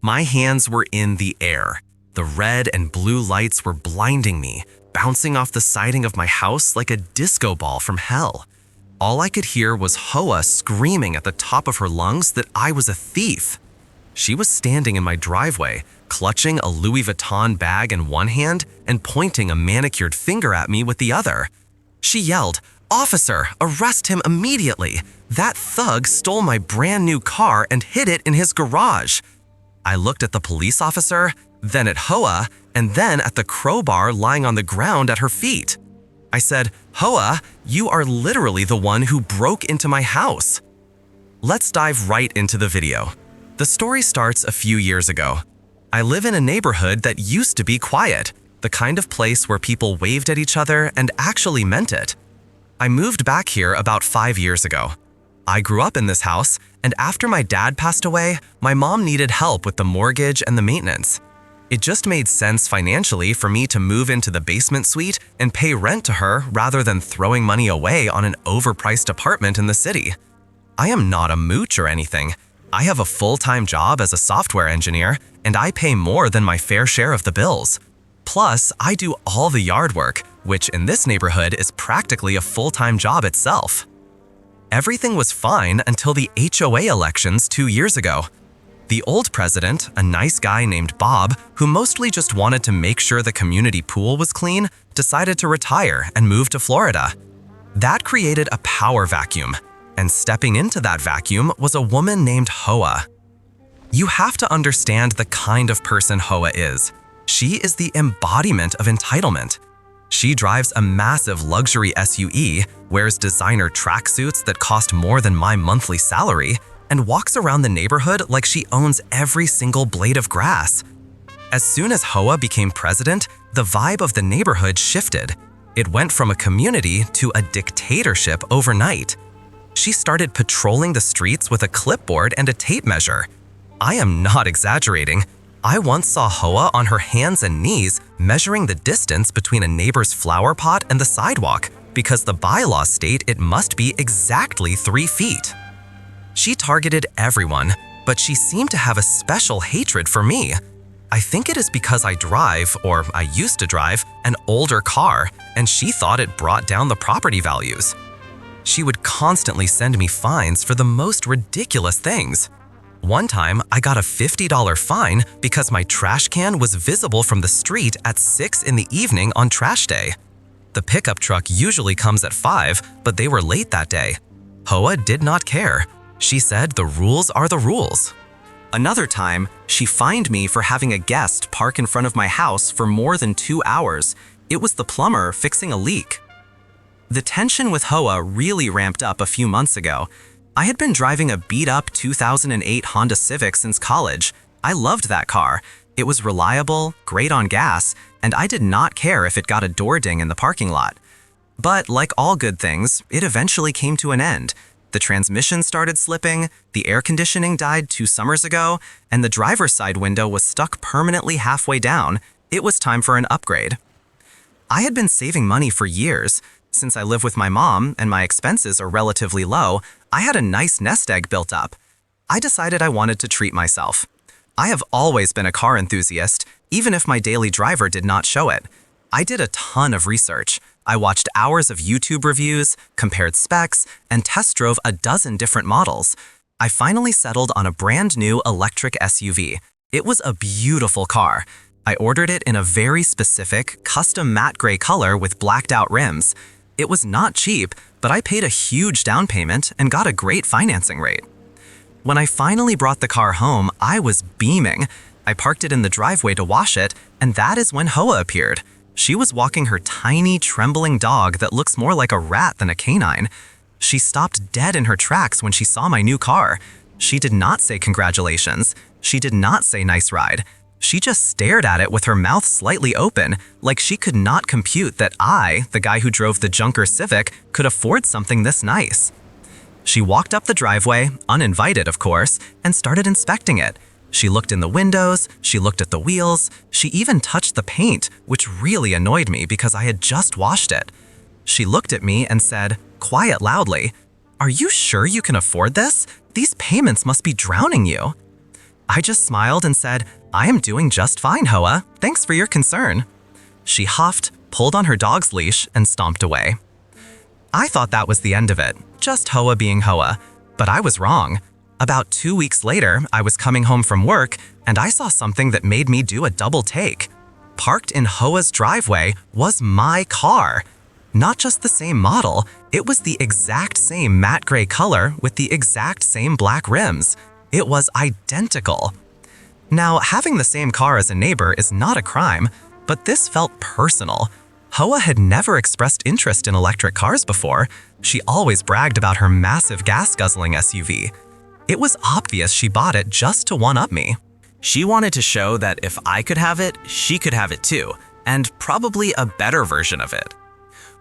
My hands were in the air. The red and blue lights were blinding me, bouncing off the siding of my house like a disco ball from hell. All I could hear was HOA screaming at the top of her lungs that I was a thief. She was standing in my driveway, clutching a Louis Vuitton bag in one hand and pointing a manicured finger at me with the other. She yelled, "Officer, arrest him immediately! That thug stole my brand new car and hid it in his garage." I looked at the police officer, then at HOA, and then at the crowbar lying on the ground at her feet. I said, "HOA, you are literally the one who broke into my house." Let's dive right into the video. The story starts a few years ago. I live in a neighborhood that used to be quiet, the kind of place where people waved at each other and actually meant it. I moved back here about 5 years ago. I grew up in this house, and after my dad passed away, my mom needed help with the mortgage and the maintenance. It just made sense financially for me to move into the basement suite and pay rent to her rather than throwing money away on an overpriced apartment in the city. I am not a mooch or anything. I have a full-time job as a software engineer, and I pay more than my fair share of the bills. Plus, I do all the yard work, which in this neighborhood is practically a full-time job itself. Everything was fine until the HOA elections 2 years ago. The old president, a nice guy named Bob, who mostly just wanted to make sure the community pool was clean, decided to retire and move to Florida. That created a power vacuum, and stepping into that vacuum was a woman named HOA. You have to understand the kind of person HOA is. She is the embodiment of entitlement. She drives a massive luxury SUV, wears designer tracksuits that cost more than my monthly salary, and walks around the neighborhood like she owns every single blade of grass. As soon as HOA became president, the vibe of the neighborhood shifted. It went from a community to a dictatorship overnight. She started patrolling the streets with a clipboard and a tape measure. I am not exaggerating. I once saw HOA on her hands and knees measuring the distance between a neighbor's flower pot and the sidewalk because the bylaws state it must be exactly 3 feet. She targeted everyone, but she seemed to have a special hatred for me. I think it is because I drive, or I used to drive, an older car, and she thought it brought down the property values. She would constantly send me fines for the most ridiculous things. One time, I got a $50 fine because my trash can was visible from the street at 6 in the evening on trash day. The pickup truck usually comes at 5, but they were late that day. HOA did not care. She said the rules are the rules. Another time, she fined me for having a guest park in front of my house for more than 2 hours. It was the plumber fixing a leak. The tension with HOA really ramped up a few months ago. I had been driving a beat-up 2008 Honda Civic since college. I loved that car. It was reliable, great on gas, and I did not care if it got a door ding in the parking lot. But like all good things, it eventually came to an end. The transmission started slipping, the air conditioning died 2 summers ago, and the driver's side window was stuck permanently halfway down. It was time for an upgrade. I had been saving money for years. Since I live with my mom and my expenses are relatively low, I had a nice nest egg built up. I decided I wanted to treat myself. I have always been a car enthusiast, even if my daily driver did not show it. I did a ton of research. I watched hours of YouTube reviews, compared specs, and test drove a dozen different models. I finally settled on a brand new electric SUV. It was a beautiful car. I ordered it in a very specific, custom matte gray color with blacked out rims. It was not cheap, but I paid a huge down payment and got a great financing rate. When I finally brought the car home, I was beaming. I parked it in the driveway to wash it, and that is when HOA appeared. She was walking her tiny, trembling dog that looks more like a rat than a canine. She stopped dead in her tracks when she saw my new car. She did not say congratulations. She did not say nice ride. She just stared at it with her mouth slightly open, like she could not compute that I, the guy who drove the junker Civic, could afford something this nice. She walked up the driveway, uninvited of course, and started inspecting it. She looked in the windows, she looked at the wheels, she even touched the paint, which really annoyed me because I had just washed it. She looked at me and said, quiet loudly, "Are you sure you can afford this? These payments must be drowning you." I just smiled and said, "I am doing just fine, Hoa. Thanks for your concern." She huffed, pulled on her dog's leash, and stomped away. I thought that was the end of it, just Hoa being Hoa, but I was wrong. About 2 weeks later, I was coming home from work, and I saw something that made me do a double take. Parked in Hoa's driveway was my car. Not just the same model, it was the exact same matte gray color with the exact same black rims. It was identical. Now, having the same car as a neighbor is not a crime, but this felt personal. Hoa had never expressed interest in electric cars before. She always bragged about her massive gas-guzzling SUV. It was obvious she bought it just to one-up me. She wanted to show that if I could have it, she could have it too, and probably a better version of it.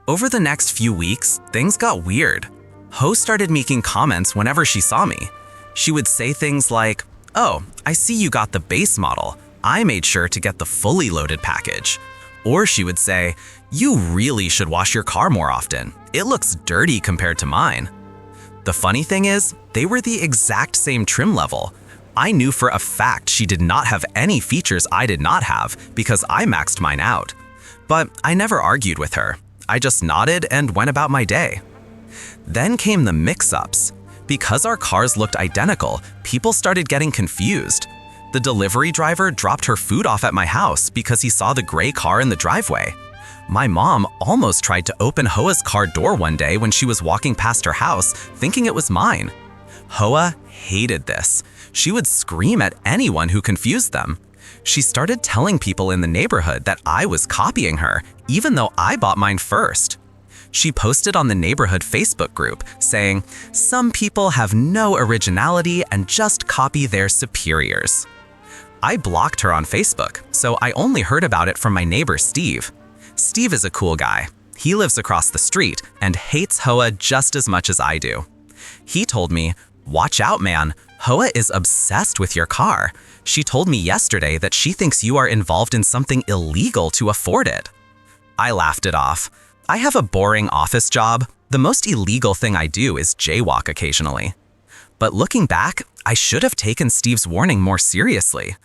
Over the next few weeks, things got weird. Ho started making comments whenever she saw me. She would say things like, "Oh, I see you got the base model. I made sure to get the fully loaded package." Or she would say, "You really should wash your car more often. It looks dirty compared to mine." The funny thing is, they were the exact same trim level. I knew for a fact she did not have any features I did not have because I maxed mine out. But I never argued with her. I just nodded and went about my day. Then came the mix-ups. Because our cars looked identical, people started getting confused. The delivery driver dropped her food off at my house because he saw the gray car in the driveway. My mom almost tried to open Hoa's car door one day when she was walking past her house, thinking it was mine. Hoa hated this. She would scream at anyone who confused them. She started telling people in the neighborhood that I was copying her, even though I bought mine first. She posted on the neighborhood Facebook group saying, "Some people have no originality and just copy their superiors." I blocked her on Facebook, so I only heard about it from my neighbor Steve. Steve is a cool guy. He lives across the street and hates Hoa just as much as I do. He told me, "Watch out, man. Hoa is obsessed with your car. She told me yesterday that she thinks you are involved in something illegal to afford it." I laughed it off. I have a boring office job. The most illegal thing I do is jaywalk occasionally. But looking back, I should have taken Steve's warning more seriously.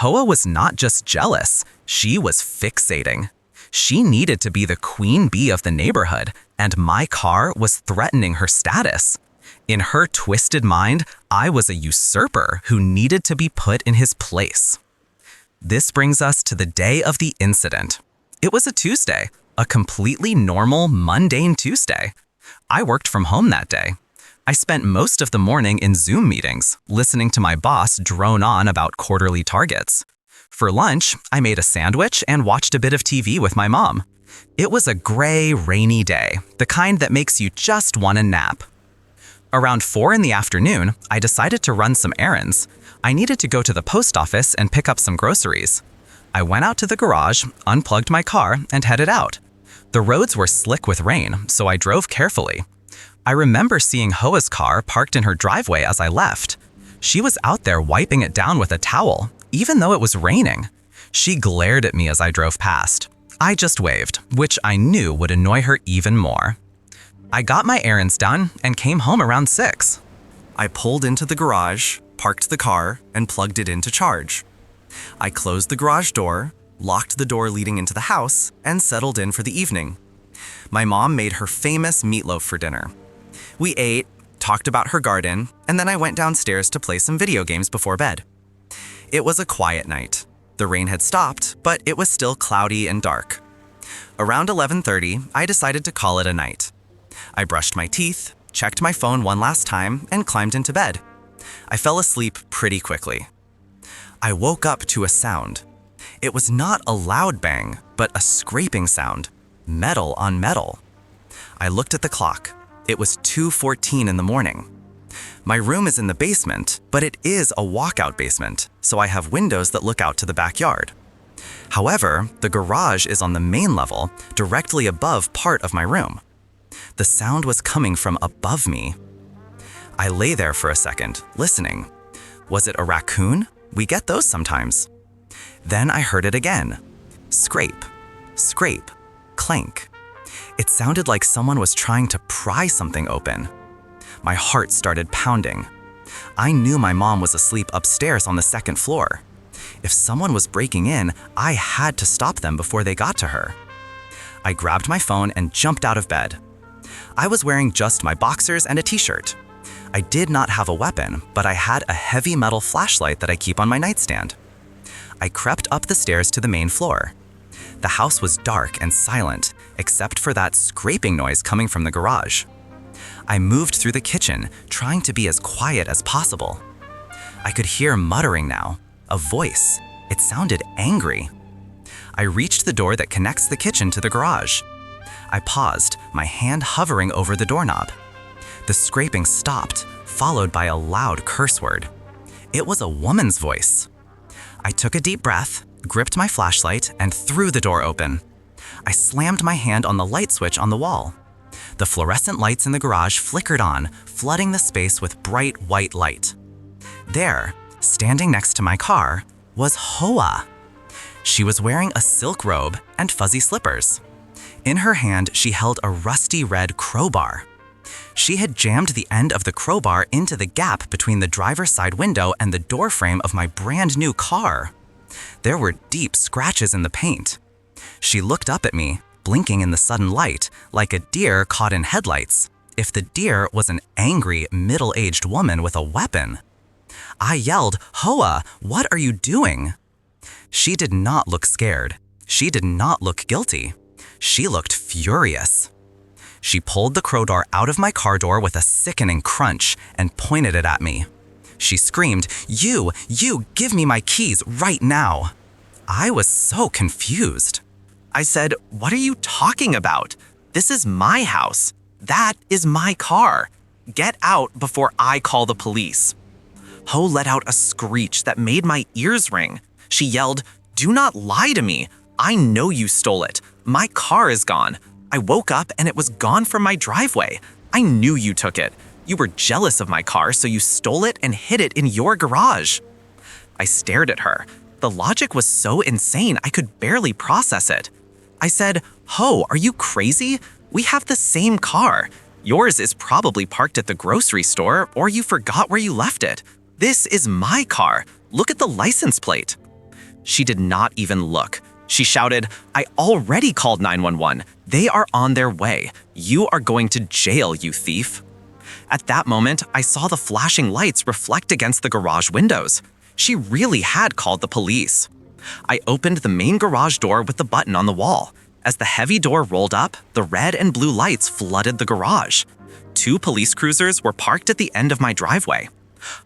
Hoa was not just jealous, she was fixating. She needed to be the queen bee of the neighborhood, and my car was threatening her status. In her twisted mind, I was a usurper who needed to be put in his place. This brings us to the day of the incident. It was a Tuesday, a completely normal, mundane Tuesday. I worked from home that day. I spent most of the morning in Zoom meetings, listening to my boss drone on about quarterly targets. For lunch, I made a sandwich and watched a bit of TV with my mom. It was a gray, rainy day, the kind that makes you just want a nap. Around 4 in the afternoon, I decided to run some errands. I needed to go to the post office and pick up some groceries. I went out to the garage, unplugged my car, and headed out. The roads were slick with rain, so I drove carefully. I remember seeing Hoa's car parked in her driveway as I left. She was out there wiping it down with a towel, even though it was raining. She glared at me as I drove past. I just waved, which I knew would annoy her even more. I got my errands done and came home around 6. I pulled into the garage, parked the car, and plugged it in to charge. I closed the garage door, locked the door leading into the house, and settled in for the evening. My mom made her famous meatloaf for dinner. We ate, talked about her garden, and then I went downstairs to play some video games before bed. It was a quiet night. The rain had stopped, but it was still cloudy and dark. Around 11:30, I decided to call it a night. I brushed my teeth, checked my phone one last time, and climbed into bed. I fell asleep pretty quickly. I woke up to a sound. It was not a loud bang, but a scraping sound, metal on metal. I looked at the clock. It was 2:14 in the morning. My room is in the basement, but it is a walkout basement, so I have windows that look out to the backyard. However, the garage is on the main level, directly above part of my room. The sound was coming from above me. I lay there for a second, listening. Was it a raccoon? We get those sometimes. Then I heard it again. Scrape, scrape, clank. It sounded like someone was trying to pry something open. My heart started pounding. I knew my mom was asleep upstairs on the second floor. If someone was breaking in, I had to stop them before they got to her. I grabbed my phone and jumped out of bed. I was wearing just my boxers and a t-shirt. I did not have a weapon, but I had a heavy metal flashlight that I keep on my nightstand. I crept up the stairs to the main floor. The house was dark and silent, except for that scraping noise coming from the garage. I moved through the kitchen, trying to be as quiet as possible. I could hear muttering now, a voice. It sounded angry. I reached the door that connects the kitchen to the garage. I paused, my hand hovering over the doorknob. The scraping stopped, followed by a loud curse word. It was a woman's voice. I took a deep breath, gripped my flashlight, and threw the door open. I slammed my hand on the light switch on the wall. The fluorescent lights in the garage flickered on, flooding the space with bright white light. There, standing next to my car, was HOA. She was wearing a silk robe and fuzzy slippers. In her hand, she held a rusty red crowbar. She had jammed the end of the crowbar into the gap between the driver's side window and the door frame of my brand new car. There were deep scratches in the paint. She looked up at me, blinking in the sudden light, like a deer caught in headlights, if the deer was an angry, middle-aged woman with a weapon. I yelled, "HOA, what are you doing?" She did not look scared. She did not look guilty. She looked furious. She pulled the crowbar out of my car door with a sickening crunch and pointed it at me. She screamed, You, give me my keys right now." I was so confused. I said, "What are you talking about? This is my house. That is my car. Get out before I call the police." Ho let out a screech that made my ears ring. She yelled, "Do not lie to me. I know you stole it. My car is gone. I woke up and it was gone from my driveway. I knew you took it. You were jealous of my car, so you stole it and hid it in your garage." I stared at her. The logic was so insane I could barely process it. I said, "Ho, are you crazy? We have the same car. Yours is probably parked at the grocery store, or you forgot where you left it. This is my car. Look at the license plate." She did not even look. She shouted, "I already called 911. They are on their way. You are going to jail, you thief." At that moment, I saw the flashing lights reflect against the garage windows. She really had called the police. I opened the main garage door with the button on the wall. As the heavy door rolled up, the red and blue lights flooded the garage. 2 police cruisers were parked at the end of my driveway.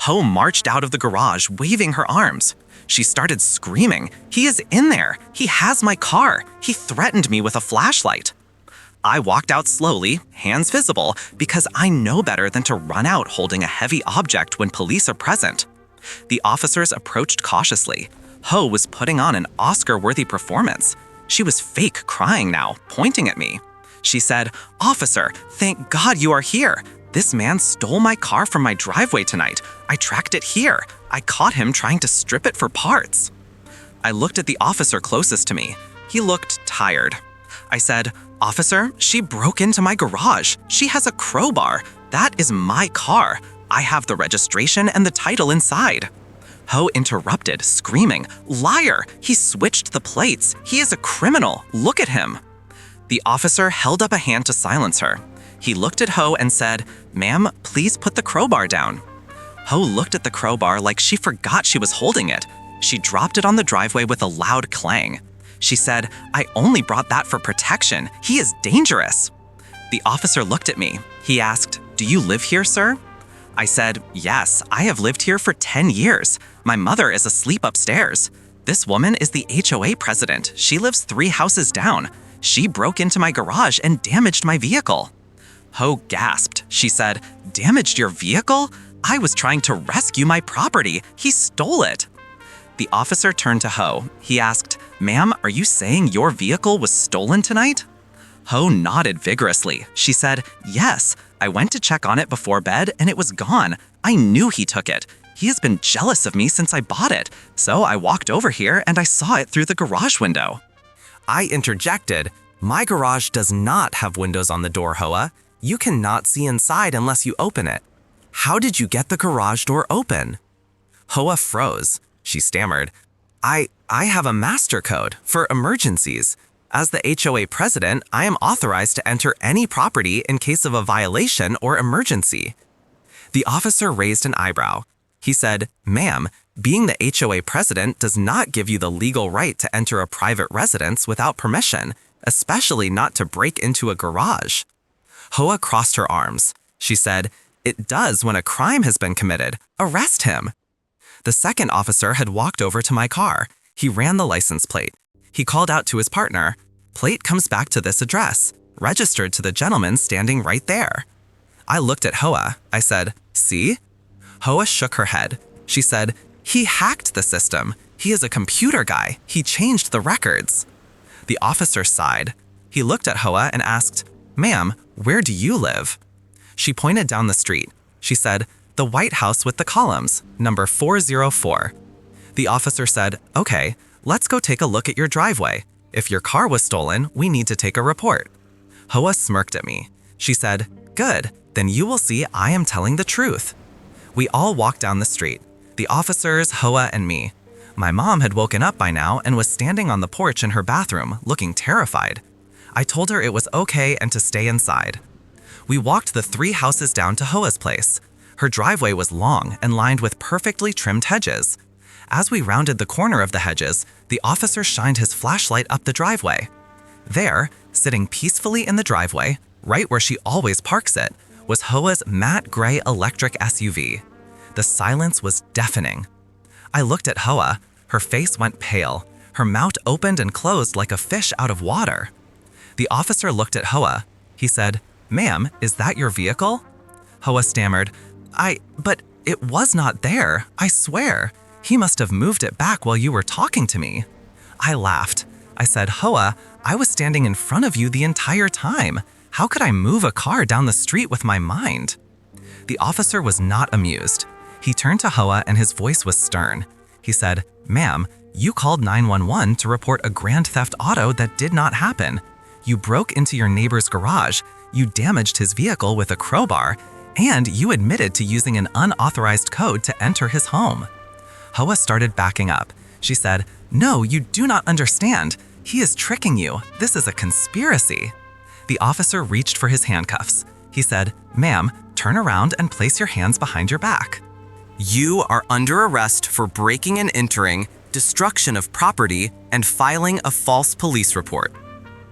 Ho marched out of the garage, waving her arms. She started screaming, "He is in there! He has my car! He threatened me with a flashlight!" I walked out slowly, hands visible, because I know better than to run out holding a heavy object when police are present. The officers approached cautiously. Ho was putting on an Oscar-worthy performance. She was fake crying now, pointing at me. She said, "Officer, thank God you are here. This man stole my car from my driveway tonight. I tracked it here. I caught him trying to strip it for parts." I looked at the officer closest to me. He looked tired. I said, "Officer, she broke into my garage. She has a crowbar. That is my car. I have the registration and the title inside." Ho interrupted, screaming, "Liar! He switched the plates. He is a criminal. Look at him." The officer held up a hand to silence her. He looked at Ho and said, "Ma'am, please put the crowbar down." Ho looked at the crowbar like she forgot she was holding it. She dropped it on the driveway with a loud clang. She said, "I only brought that for protection. He is dangerous." The officer looked at me. He asked, "Do you live here, sir?" I said, "Yes, I have lived here for 10 years. My mother is asleep upstairs. This woman is the HOA president. She lives 3 houses down. She broke into my garage and damaged my vehicle." Ho gasped. She said, "Damaged your vehicle? I was trying to rescue my property. He stole it." The officer turned to Ho. He asked, "Ma'am, are you saying your vehicle was stolen tonight?" Ho nodded vigorously. She said, "Yes, I went to check on it before bed and it was gone. I knew he took it. He has been jealous of me since I bought it, so I walked over here and I saw it through the garage window." I interjected, "My garage does not have windows on the door, Hoa. You cannot see inside unless you open it." How did you get the garage door open? Hoa froze. She stammered, I have a master code for emergencies. As the HOA president, I am authorized to enter any property in case of a violation or emergency. The officer raised an eyebrow. He said, Ma'am, being the HOA president does not give you the legal right to enter a private residence without permission, especially not to break into a garage. Hoa crossed her arms. She said, It does when a crime has been committed. Arrest him. The second officer had walked over to my car. He ran the license plate. He called out to his partner. Plate comes back to this address, registered to the gentleman standing right there. I looked at Hoa. I said, See? Hoa shook her head. She said, He hacked the system. He is a computer guy. He changed the records. The officer sighed. He looked at Hoa and asked, Ma'am, where do you live? She pointed down the street. She said, The White House with the columns, number 404. The officer said, Okay, let's go take a look at your driveway. If your car was stolen, we need to take a report. Hoa smirked at me. She said, Good, then you will see I am telling the truth. We all walked down the street, the officers, Hoa, and me. My mom had woken up by now and was standing on the porch in her bathroom, looking terrified. I told her it was okay and to stay inside. We walked the 3 houses down to Hoa's place. Her driveway was long and lined with perfectly trimmed hedges. As we rounded the corner of the hedges, the officer shined his flashlight up the driveway. There, sitting peacefully in the driveway, right where she always parks it, was Hoa's matte gray electric SUV. The silence was deafening. I looked at Hoa. Her face went pale. Her mouth opened and closed like a fish out of water. The officer looked at Hoa. He said, Ma'am, is that your vehicle? Hoa stammered, But it was not there, I swear. He must have moved it back while you were talking to me. I laughed. I said, Hoa, I was standing in front of you the entire time. How could I move a car down the street with my mind? The officer was not amused. He turned to Hoa and his voice was stern. He said, Ma'am, you called 911 to report a grand theft auto that did not happen. You broke into your neighbor's garage, you damaged his vehicle with a crowbar, and you admitted to using an unauthorized code to enter his home. Hoa started backing up. She said, No, you do not understand. He is tricking you. This is a conspiracy. The officer reached for his handcuffs. He said, Ma'am, turn around and place your hands behind your back. You are under arrest for breaking and entering, destruction of property, and filing a false police report.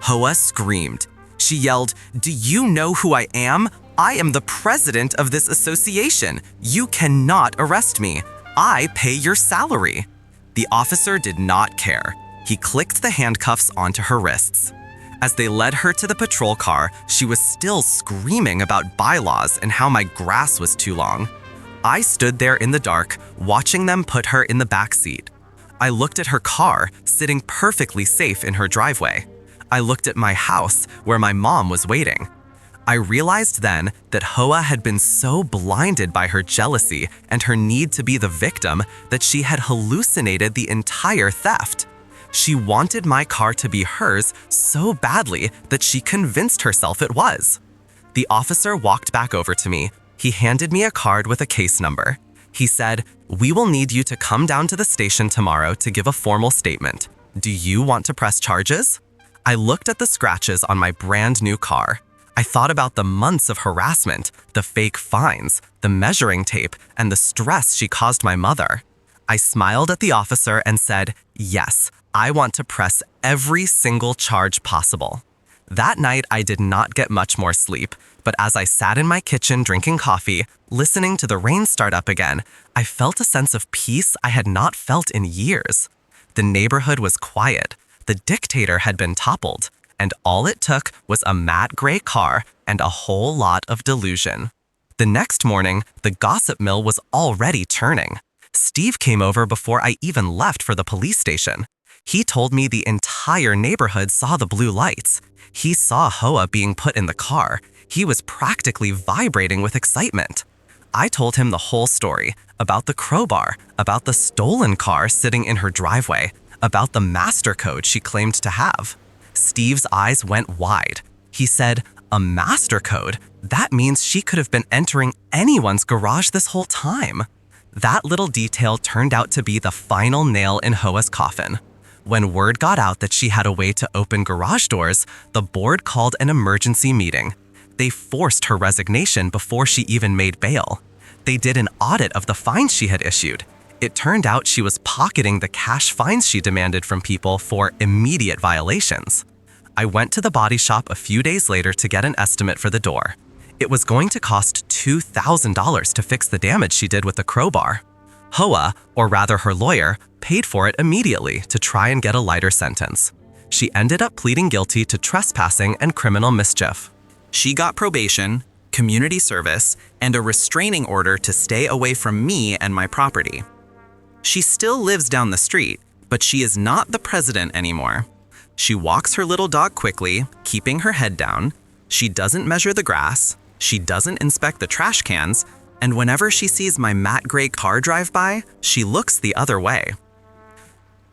Hoa screamed. She yelled, Do you know who I am? I am the president of this association. You cannot arrest me. I pay your salary. The officer did not care. He clicked the handcuffs onto her wrists. As they led her to the patrol car, she was still screaming about bylaws and how my grass was too long. I stood there in the dark, watching them put her in the back seat. I looked at her car, sitting perfectly safe in her driveway. I looked at my house, where my mom was waiting. I realized then that Hoa had been so blinded by her jealousy and her need to be the victim that she had hallucinated the entire theft. She wanted my car to be hers so badly that she convinced herself it was. The officer walked back over to me. He handed me a card with a case number. He said, We will need you to come down to the station tomorrow to give a formal statement. Do you want to press charges? I looked at the scratches on my brand new car. I thought about the months of harassment, the fake fines, the measuring tape, and the stress she caused my mother. I smiled at the officer and said, Yes, I want to press every single charge possible. That night, I did not get much more sleep, but as I sat in my kitchen drinking coffee, listening to the rain start up again, I felt a sense of peace I had not felt in years. The neighborhood was quiet. The dictator had been toppled, and all it took was a matte gray car and a whole lot of delusion. The next morning, the gossip mill was already turning. Steve came over before I even left for the police station. He told me the entire neighborhood saw the blue lights. He saw Hoa being put in the car. He was practically vibrating with excitement. I told him the whole story, about the crowbar, about the stolen car sitting in her driveway, about the master code she claimed to have. Steve's eyes went wide. He said, A master code? That means she could have been entering anyone's garage this whole time. That little detail turned out to be the final nail in HOA's coffin. When word got out that she had a way to open garage doors, the board called an emergency meeting. They forced her resignation before she even made bail. They did an audit of the fines she had issued. It turned out she was pocketing the cash fines she demanded from people for immediate violations. I went to the body shop a few days later to get an estimate for the door. It was going to cost $2,000 to fix the damage she did with the crowbar. HOA, or rather her lawyer, paid for it immediately to try and get a lighter sentence. She ended up pleading guilty to trespassing and criminal mischief. She got probation, community service, and a restraining order to stay away from me and my property. She still lives down the street, but she is not the president anymore. She walks her little dog quickly, keeping her head down. She doesn't measure the grass. She doesn't inspect the trash cans. And whenever she sees my matte gray car drive by, she looks the other way.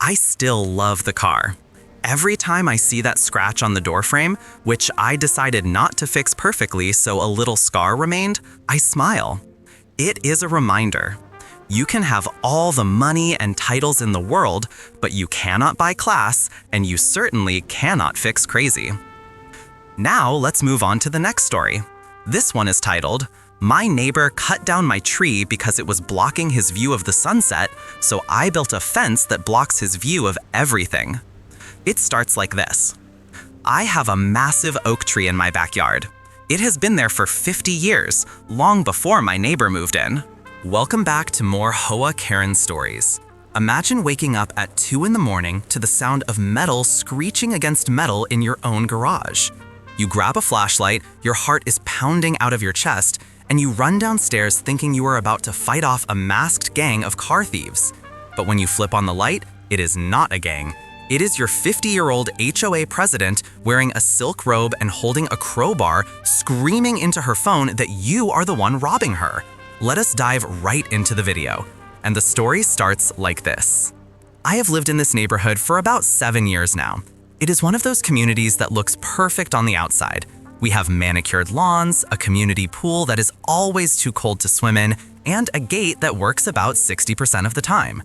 I still love the car. Every time I see that scratch on the doorframe, which I decided not to fix perfectly so a little scar remained, I smile. It is a reminder. You can have all the money and titles in the world, but you cannot buy class, and you certainly cannot fix crazy. Now let's move on to the next story. This one is titled, "My neighbor cut down my tree because it was blocking his view of the sunset, so I built a fence that blocks his view of everything." It starts like this. I have a massive oak tree in my backyard. It has been there for 50 years, long before my neighbor moved in. Welcome back to more HOA Karen stories. Imagine waking up at 2 in the morning to the sound of metal screeching against metal in your own garage. You grab a flashlight, your heart is pounding out of your chest, and you run downstairs thinking you are about to fight off a masked gang of car thieves. But when you flip on the light, it is not a gang. It is your 50-year-old HOA president wearing a silk robe and holding a crowbar, screaming into her phone that you are the one robbing her. Let us dive right into the video. And the story starts like this. I have lived in this neighborhood for about 7 years now. It is one of those communities that looks perfect on the outside. We have manicured lawns, a community pool that is always too cold to swim in, and a gate that works about 60% of the time.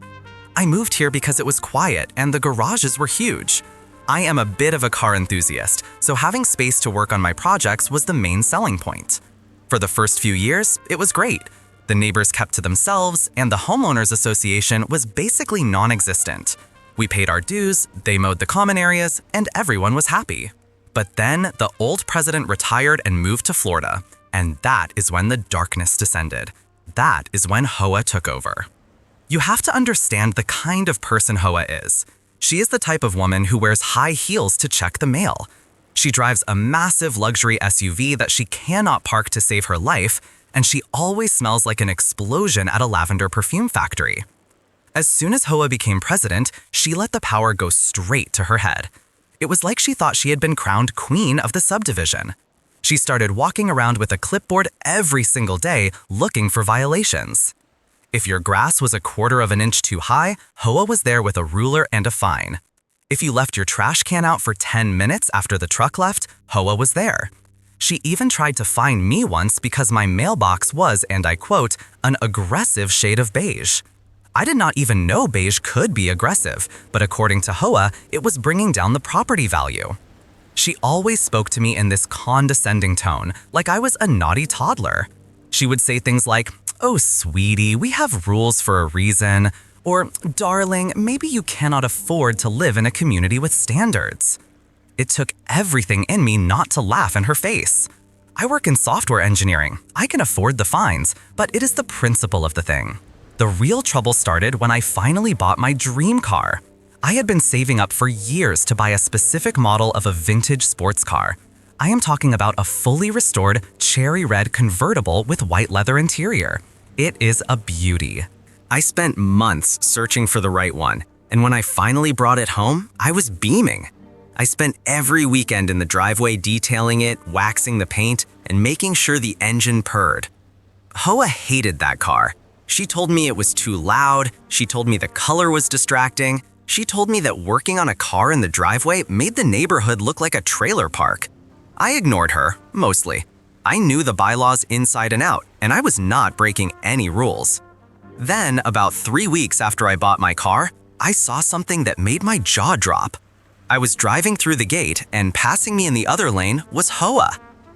I moved here because it was quiet and the garages were huge. I am a bit of a car enthusiast, so having space to work on my projects was the main selling point. For the first few years, it was great. The neighbors kept to themselves, and the homeowners association was basically non-existent. We paid our dues, they mowed the common areas, and everyone was happy. But then the old president retired and moved to Florida, and that is when the darkness descended. That is when HOA took over. You have to understand the kind of person HOA is. She is the type of woman who wears high heels to check the mail. She drives a massive luxury SUV that she cannot park to save her life, and she always smells like an explosion at a lavender perfume factory. As soon as HOA became president, she let the power go straight to her head. It was like she thought she had been crowned queen of the subdivision. She started walking around with a clipboard every single day looking for violations. If your grass was a quarter of an inch too high, HOA was there with a ruler and a fine. If you left your trash can out for 10 minutes after the truck left, HOA was there. She even tried to fine me once because my mailbox was, and I quote, an aggressive shade of beige. I did not even know beige could be aggressive, but according to HOA, it was bringing down the property value. She always spoke to me in this condescending tone, like I was a naughty toddler. She would say things like, "Oh, sweetie, we have rules for a reason," or, "Darling, maybe you cannot afford to live in a community with standards." It took everything in me not to laugh in her face. I work in software engineering. I can afford the fines, but it is the principle of the thing. The real trouble started when I finally bought my dream car. I had been saving up for years to buy a specific model of a vintage sports car. I am talking about a fully restored cherry red convertible with white leather interior. It is a beauty. I spent months searching for the right one, and when I finally brought it home, I was beaming. I spent every weekend in the driveway detailing it, waxing the paint, and making sure the engine purred. HOA hated that car. She told me it was too loud, she told me the color was distracting, she told me that working on a car in the driveway made the neighborhood look like a trailer park. I ignored her, mostly. I knew the bylaws inside and out, and I was not breaking any rules. Then, about 3 weeks after I bought my car, I saw something that made my jaw drop. I was driving through the gate, and passing me in the other lane was HOA.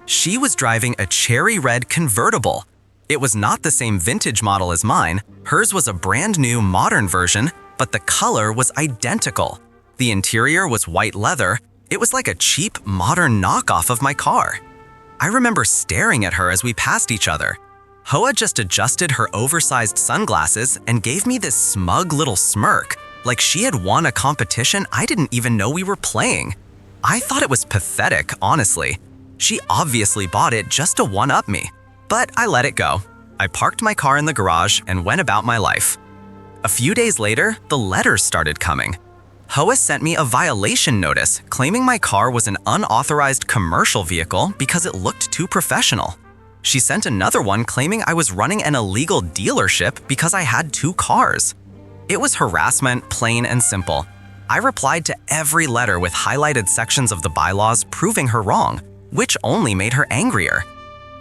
She was driving a cherry red convertible. It was not the same vintage model as mine. Hers was a brand new modern version, but the color was identical. The interior was white leather. It was like a cheap modern knockoff of my car. I remember staring at her as we passed each other. HOA just adjusted her oversized sunglasses and gave me this smug little smirk, like she had won a competition I didn't even know we were playing. I thought it was pathetic, honestly. She obviously bought it just to one-up me. But I let it go. I parked my car in the garage and went about my life. A few days later, the letters started coming. HOA sent me a violation notice claiming my car was an unauthorized commercial vehicle because it looked too professional. She sent another one claiming I was running an illegal dealership because I had 2 cars. It was harassment, plain and simple. I replied to every letter with highlighted sections of the bylaws proving her wrong, which only made her angrier.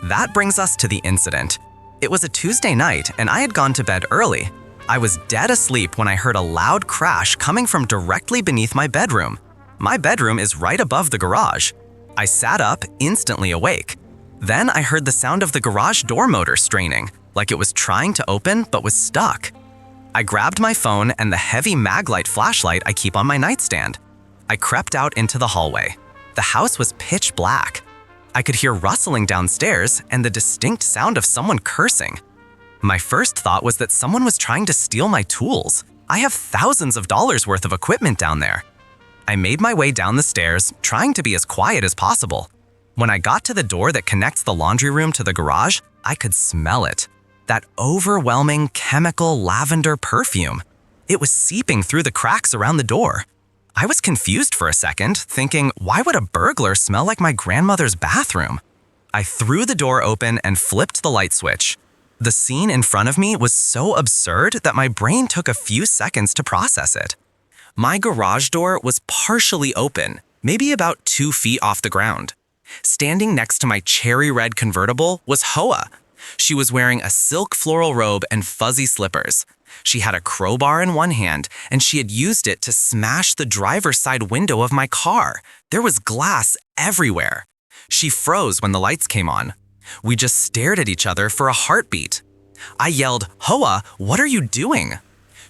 That brings us to the incident. It was a Tuesday night and I had gone to bed early. I was dead asleep when I heard a loud crash coming from directly beneath my bedroom. My bedroom is right above the garage. I sat up, instantly awake. Then I heard the sound of the garage door motor straining, like it was trying to open but was stuck. I grabbed my phone and the heavy maglite flashlight I keep on my nightstand. I crept out into the hallway. The house was pitch black. I could hear rustling downstairs and the distinct sound of someone cursing. My first thought was that someone was trying to steal my tools. I have thousands of dollars worth of equipment down there. I made my way down the stairs, trying to be as quiet as possible. When I got to the door that connects the laundry room to the garage, I could smell it. That overwhelming chemical lavender perfume. It was seeping through the cracks around the door. I was confused for a second, thinking, why would a burglar smell like my grandmother's bathroom? I threw the door open and flipped the light switch. The scene in front of me was so absurd that my brain took a few seconds to process it. My garage door was partially open, maybe about 2 feet off the ground. Standing next to my cherry red convertible was HOA. She was wearing a silk floral robe and fuzzy slippers. She had a crowbar in one hand, and she had used it to smash the driver's side window of my car. There was glass everywhere. She froze when the lights came on. We just stared at each other for a heartbeat. I yelled, "HOA, what are you doing?"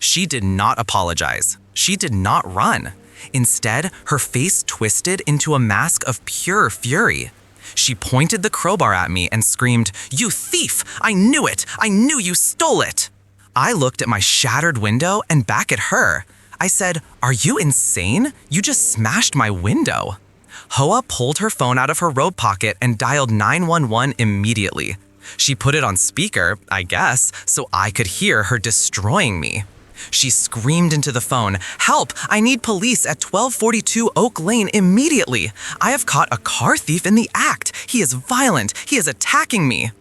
She did not apologize. She did not run. Instead, her face twisted into a mask of pure fury. She pointed the crowbar at me and screamed, "You thief! I knew it! I knew you stole it!" I looked at my shattered window and back at her. I said, "Are you insane? You just smashed my window." HOA pulled her phone out of her robe pocket and dialed 911 immediately. She put it on speaker, I guess, so I could hear her destroying me. She screamed into the phone, "Help! I need police at 1242 Oak Lane immediately! I have caught a car thief in the act! He is violent! He is attacking me!"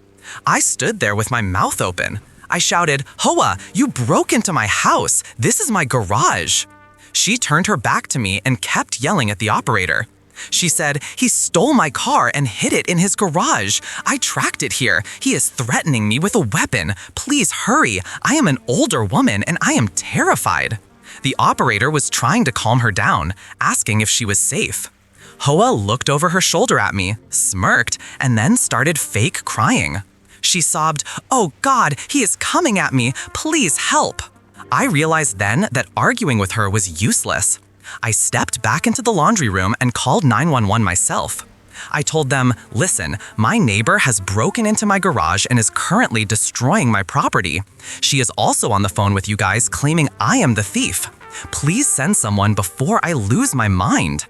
I stood there with my mouth open. I shouted, "HOA, you broke into my house! This is my garage!" She turned her back to me and kept yelling at the operator. She said, "He stole my car and hid it in his garage. I tracked it here. He is threatening me with a weapon. Please hurry. I am an older woman and I am terrified." The operator was trying to calm her down, asking if she was safe. HOA looked over her shoulder at me, smirked, and then started fake crying. She sobbed, "Oh God, he is coming at me. Please help." I realized then that arguing with her was useless. I stepped back into the laundry room and called 911 myself. I told them, "Listen, my neighbor has broken into my garage and is currently destroying my property. She is also on the phone with you guys claiming I am the thief. Please send someone before I lose my mind."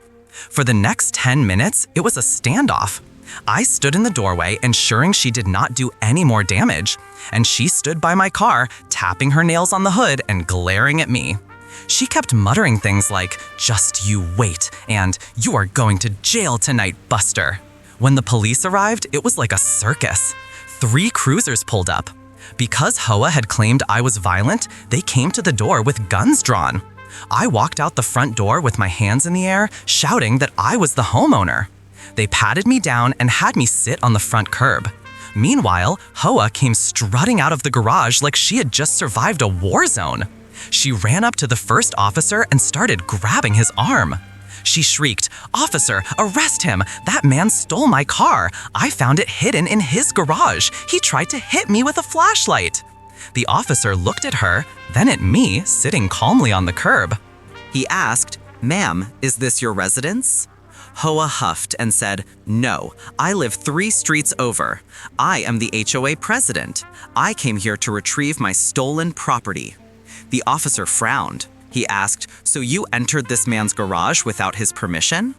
For the next 10 minutes, it was a standoff. I stood in the doorway ensuring she did not do any more damage, and she stood by my car, tapping her nails on the hood and glaring at me. She kept muttering things like, "Just you wait," and "You are going to jail tonight, Buster." When the police arrived, it was like a circus. 3 cruisers pulled up. Because HOA had claimed I was violent, they came to the door with guns drawn. I walked out the front door with my hands in the air, shouting that I was the homeowner. They patted me down and had me sit on the front curb. Meanwhile, Hoa came strutting out of the garage like she had just survived a war zone. She ran up to the first officer and started grabbing his arm. She shrieked, "Officer, arrest him! That man stole my car! I found it hidden in his garage! He tried to hit me with a flashlight!" The officer looked at her, then at me, sitting calmly on the curb. He asked, "Ma'am, is this your residence?" Hoa huffed and said, "No, I live 3 streets over. I am the HOA President. I came here to retrieve my stolen property." The officer frowned. He asked, "So you entered this man's garage without his permission?"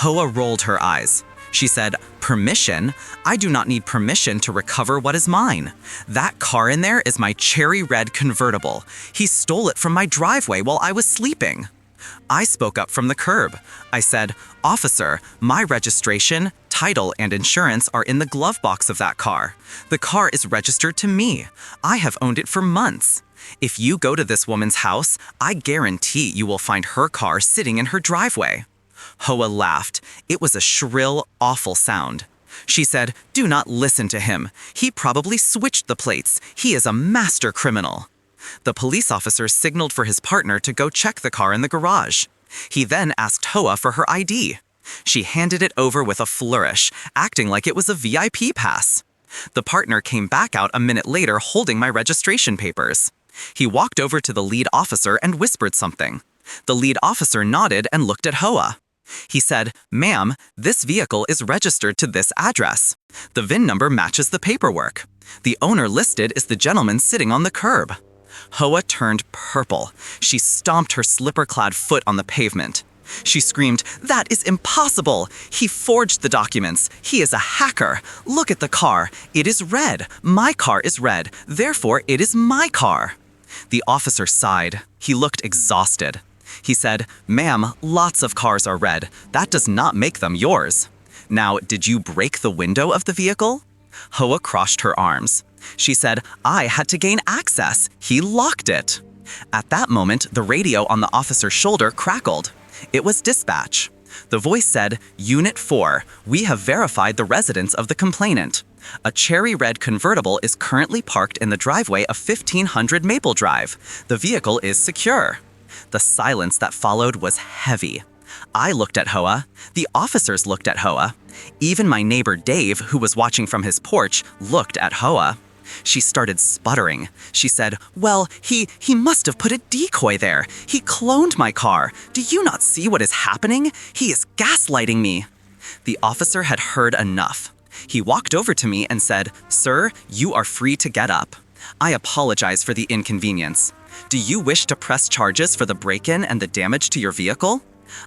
Hoa rolled her eyes. She said, "Permission? I do not need permission to recover what is mine. That car in there is my cherry red convertible. He stole it from my driveway while I was sleeping." I spoke up from the curb. I said, "Officer, my registration, title, and insurance are in the glove box of that car. The car is registered to me. I have owned it for months. If you go to this woman's house, I guarantee you will find her car sitting in her driveway." Hoa laughed. It was a shrill, awful sound. She said, "Do not listen to him. He probably switched the plates. He is a master criminal." The police officer signaled for his partner to go check the car in the garage. He then asked Hoa for her ID. She handed it over with a flourish, acting like it was a VIP pass. The partner came back out a minute later holding my registration papers. He walked over to the lead officer and whispered something. The lead officer nodded and looked at Hoa. He said, "Ma'am, this vehicle is registered to this address. The VIN number matches the paperwork. The owner listed is the gentleman sitting on the curb." Hoa turned purple. She stomped her slipper-clad foot on the pavement. She screamed, "That is impossible! He forged the documents. He is a hacker. Look at the car. It is red. My car is red. Therefore, it is my car." The officer sighed. He looked exhausted. He said, "Ma'am, lots of cars are red. That does not make them yours. Now, did you break the window of the vehicle?" Hoa crossed her arms. She said, "I had to gain access. He locked it." At that moment, the radio on the officer's shoulder crackled. It was dispatch. The voice said, "Unit 4, we have verified the residence of the complainant. A cherry red convertible is currently parked in the driveway of 1500 Maple Drive. The vehicle is secure." The silence that followed was heavy. I looked at Hoa. The officers looked at Hoa. Even my neighbor Dave, who was watching from his porch, looked at Hoa. She started sputtering. She said, "Well, he must have put a decoy there. He cloned my car. Do you not see what is happening? He is gaslighting me." The officer had heard enough. He walked over to me and said, "Sir, you are free to get up. I apologize for the inconvenience. Do you wish to press charges for the break-in and the damage to your vehicle?"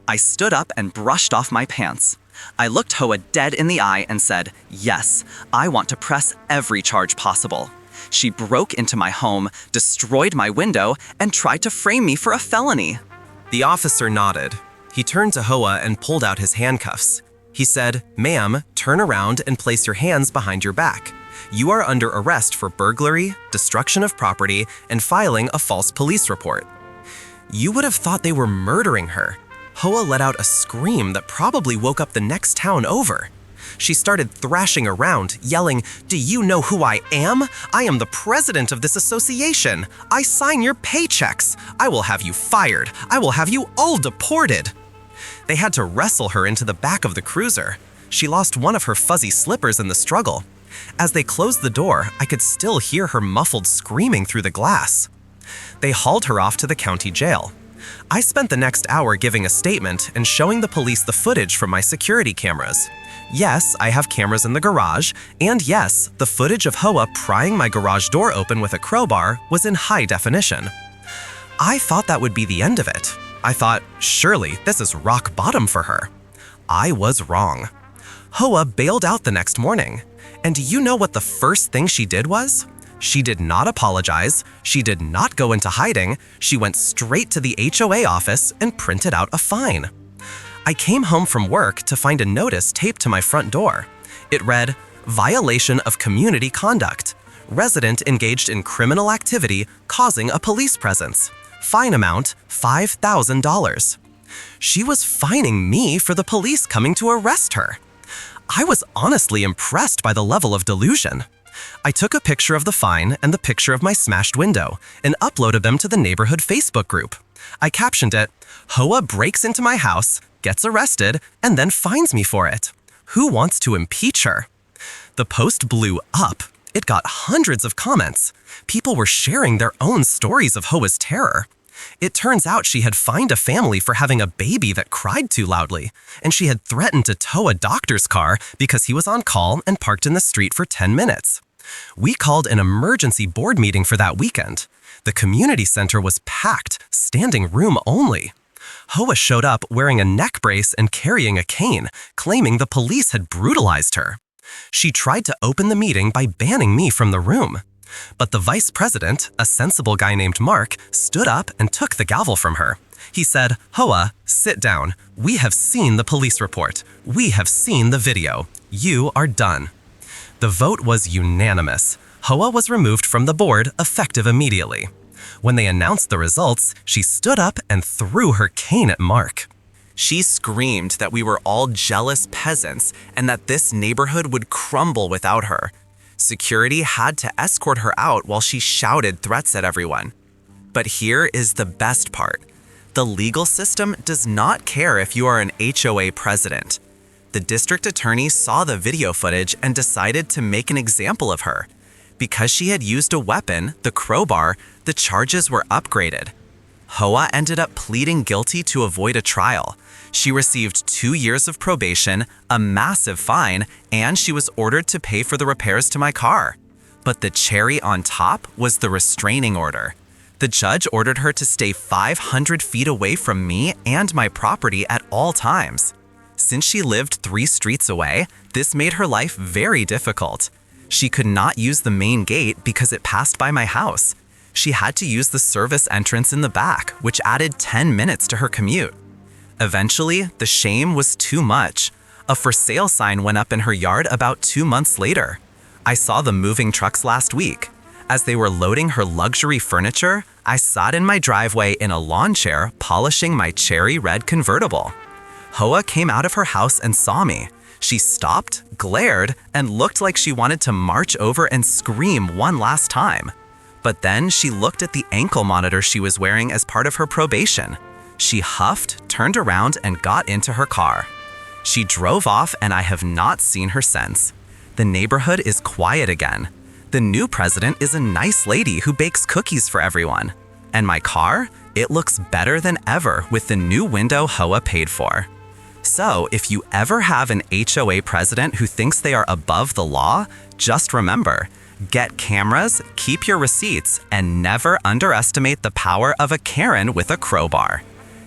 I stood up and brushed off my pants. I looked Hoa dead in the eye and said, "Yes, I want to press every charge possible." She broke into my home, destroyed my window, and tried to frame me for a felony. The officer nodded. He turned to Hoa and pulled out his handcuffs. He said, "Ma'am, turn around and place your hands behind your back. You are under arrest for burglary, destruction of property, and filing a false police report." You would have thought they were murdering her. Hoa let out a scream that probably woke up the next town over. She started thrashing around, yelling, "Do you know who I am? I am the president of this association. I sign your paychecks. I will have you fired. I will have you all deported." They had to wrestle her into the back of the cruiser. She lost one of her fuzzy slippers in the struggle. As they closed the door, I could still hear her muffled screaming through the glass. They hauled her off to the county jail. I spent the next hour giving a statement and showing the police the footage from my security cameras. Yes, I have cameras in the garage, and yes, the footage of Hoa prying my garage door open with a crowbar was in high definition. I thought that would be the end of it. I thought, surely this is rock bottom for her. I was wrong. Hoa bailed out the next morning. And do you know what the first thing she did was? She did not apologize. She did not go into hiding. She went straight to the HOA office and printed out a fine. I came home from work to find a notice taped to my front door. It read, "Violation of community conduct. Resident engaged in criminal activity causing a police presence. Fine amount, $5,000. She was fining me for the police coming to arrest her. I was honestly impressed by the level of delusion. I took a picture of the fine and the picture of my smashed window and uploaded them to the neighborhood Facebook group. I captioned it, "HOA breaks into my house, gets arrested, and then fines me for it. Who wants to impeach her?" The post blew up. It got hundreds of comments. People were sharing their own stories of HOA's terror. It turns out she had fined a family for having a baby that cried too loudly, and she had threatened to tow a doctor's car because he was on call and parked in the street for 10 minutes. We called an emergency board meeting for that weekend. The community center was packed, standing room only. HOA showed up wearing a neck brace and carrying a cane, claiming the police had brutalized her. She tried to open the meeting by banning me from the room. But the vice president, a sensible guy named Mark, stood up and took the gavel from her. He said, "HOA, sit down. We have seen the police report. We have seen the video. You are done." The vote was unanimous. HOA was removed from the board, effective immediately. When they announced the results, she stood up and threw her cane at Mark. She screamed that we were all jealous peasants and that this neighborhood would crumble without her. Security had to escort her out while she shouted threats at everyone. But here is the best part. The legal system does not care if you are an HOA president. The district attorney saw the video footage and decided to make an example of her. Because she had used a weapon, the crowbar, the charges were upgraded. HOA ended up pleading guilty to avoid a trial. She received 2 years of probation, a massive fine, and she was ordered to pay for the repairs to my car. But the cherry on top was the restraining order. The judge ordered her to stay 500 feet away from me and my property at all times. Since she lived 3 streets away, this made her life very difficult. She could not use the main gate because it passed by my house. She had to use the service entrance in the back, which added 10 minutes to her commute. Eventually, the shame was too much. A for sale sign went up in her yard about 2 months later. I saw the moving trucks last week. As they were loading her luxury furniture, I sat in my driveway in a lawn chair polishing my cherry red convertible. HOA came out of her house and saw me. She stopped, glared, and looked like she wanted to march over and scream one last time. But then she looked at the ankle monitor she was wearing as part of her probation. She huffed, turned around, and got into her car. She drove off, and I have not seen her since. The neighborhood is quiet again. The new president is a nice lady who bakes cookies for everyone. And my car? It looks better than ever with the new window HOA paid for. So, if you ever have an HOA president who thinks they are above the law, just remember, get cameras, keep your receipts, and never underestimate the power of a Karen with a crowbar.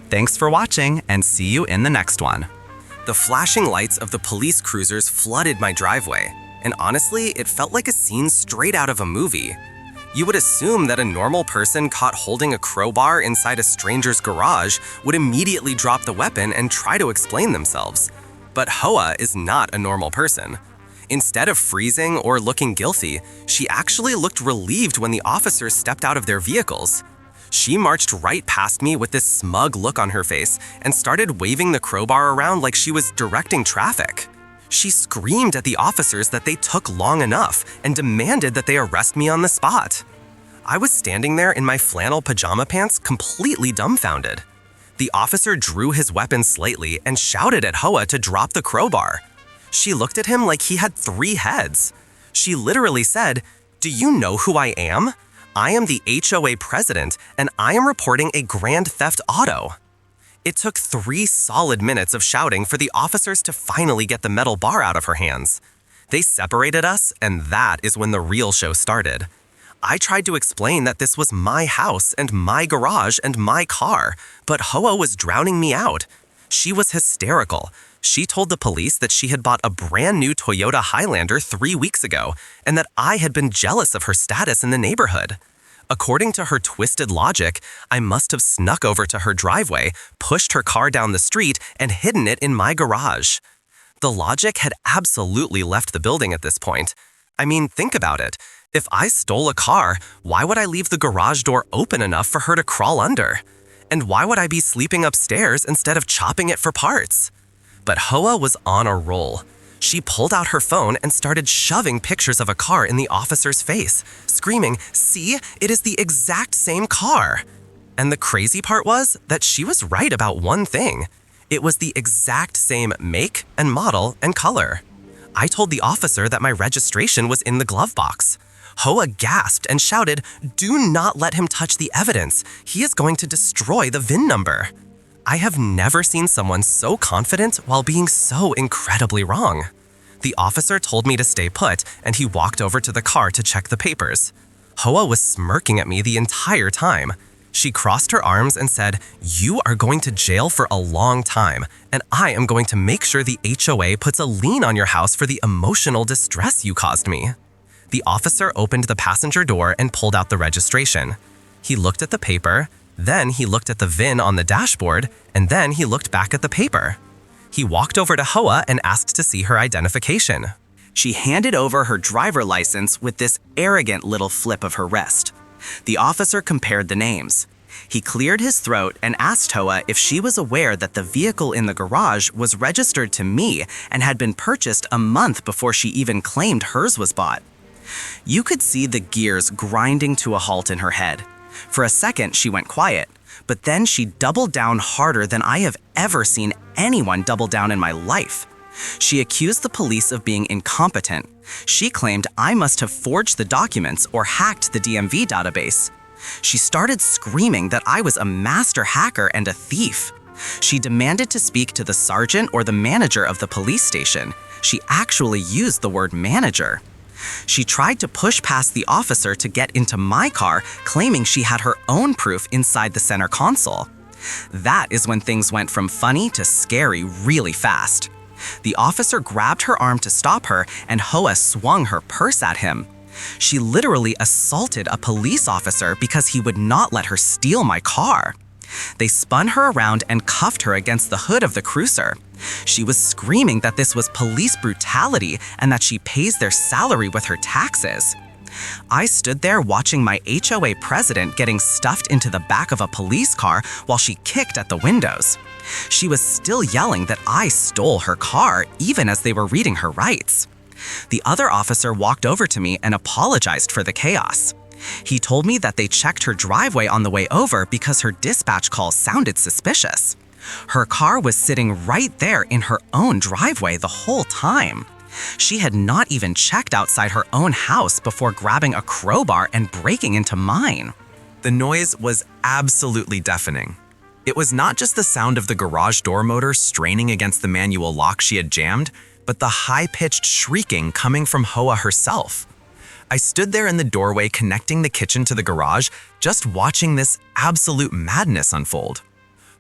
Thanks for watching, and see you in the next one. The flashing lights of the police cruisers flooded my driveway, and honestly, it felt like a scene straight out of a movie. You would assume that a normal person caught holding a crowbar inside a stranger's garage would immediately drop the weapon and try to explain themselves. But HOA is not a normal person. Instead of freezing or looking guilty, she actually looked relieved when the officers stepped out of their vehicles. She marched right past me with this smug look on her face and started waving the crowbar around like she was directing traffic. She screamed at the officers that they took long enough and demanded that they arrest me on the spot. I was standing there in my flannel pajama pants, completely dumbfounded. The officer drew his weapon slightly and shouted at HOA to drop the crowbar. She looked at him like he had 3 heads. She literally said, "Do you know who I am? I am the HOA president, and I am reporting a grand theft auto." It took 3 solid minutes of shouting for the officers to finally get the metal bar out of her hands. They separated us, and that is when the real show started. I tried to explain that this was my house and my garage and my car, but HOA was drowning me out. She was hysterical. She told the police that she had bought a brand new Toyota Highlander 3 weeks ago, and that I had been jealous of her status in the neighborhood. According to her twisted logic, I must have snuck over to her driveway, pushed her car down the street, and hidden it in my garage. The logic had absolutely left the building at this point. I mean, think about it. If I stole a car, why would I leave the garage door open enough for her to crawl under? And why would I be sleeping upstairs instead of chopping it for parts? But HOA was on a roll. She pulled out her phone and started shoving pictures of a car in the officer's face, screaming, "See, it is the exact same car." And the crazy part was that she was right about one thing. It was the exact same make and model and color. I told the officer that my registration was in the glove box. HOA gasped and shouted, "Do not let him touch the evidence. He is going to destroy the VIN number." I have never seen someone so confident while being so incredibly wrong. The officer told me to stay put, and he walked over to the car to check the papers. HOA was smirking at me the entire time. She crossed her arms and said, "You are going to jail for a long time, and I am going to make sure the HOA puts a lien on your house for the emotional distress you caused me." The officer opened the passenger door and pulled out the registration. He looked at the paper, then he looked at the VIN on the dashboard, and then he looked back at the paper. He walked over to HOA and asked to see her identification. She handed over her driver license with this arrogant little flip of her wrist. The officer compared the names. He cleared his throat and asked HOA if she was aware that the vehicle in the garage was registered to me and had been purchased a month before she even claimed hers was bought. You could see the gears grinding to a halt in her head. For a second, she went quiet, but then she doubled down harder than I have ever seen anyone double down in my life. She accused the police of being incompetent. She claimed I must have forged the documents or hacked the DMV database. She started screaming that I was a master hacker and a thief. She demanded to speak to the sergeant or the manager of the police station. She actually used the word manager. She tried to push past the officer to get into my car, claiming she had her own proof inside the center console. That is when things went from funny to scary really fast. The officer grabbed her arm to stop her, and HOA swung her purse at him. She literally assaulted a police officer because he would not let her steal my car. They spun her around and cuffed her against the hood of the cruiser. She was screaming that this was police brutality and that she pays their salary with her taxes. I stood there watching my HOA president getting stuffed into the back of a police car while she kicked at the windows. She was still yelling that I stole her car even as they were reading her rights. The other officer walked over to me and apologized for the chaos. He told me that they checked her driveway on the way over because her dispatch call sounded suspicious. Her car was sitting right there in her own driveway the whole time. She had not even checked outside her own house before grabbing a crowbar and breaking into mine. The noise was absolutely deafening. It was not just the sound of the garage door motor straining against the manual lock she had jammed, but the high-pitched shrieking coming from HOA herself. I stood there in the doorway connecting the kitchen to the garage, just watching this absolute madness unfold.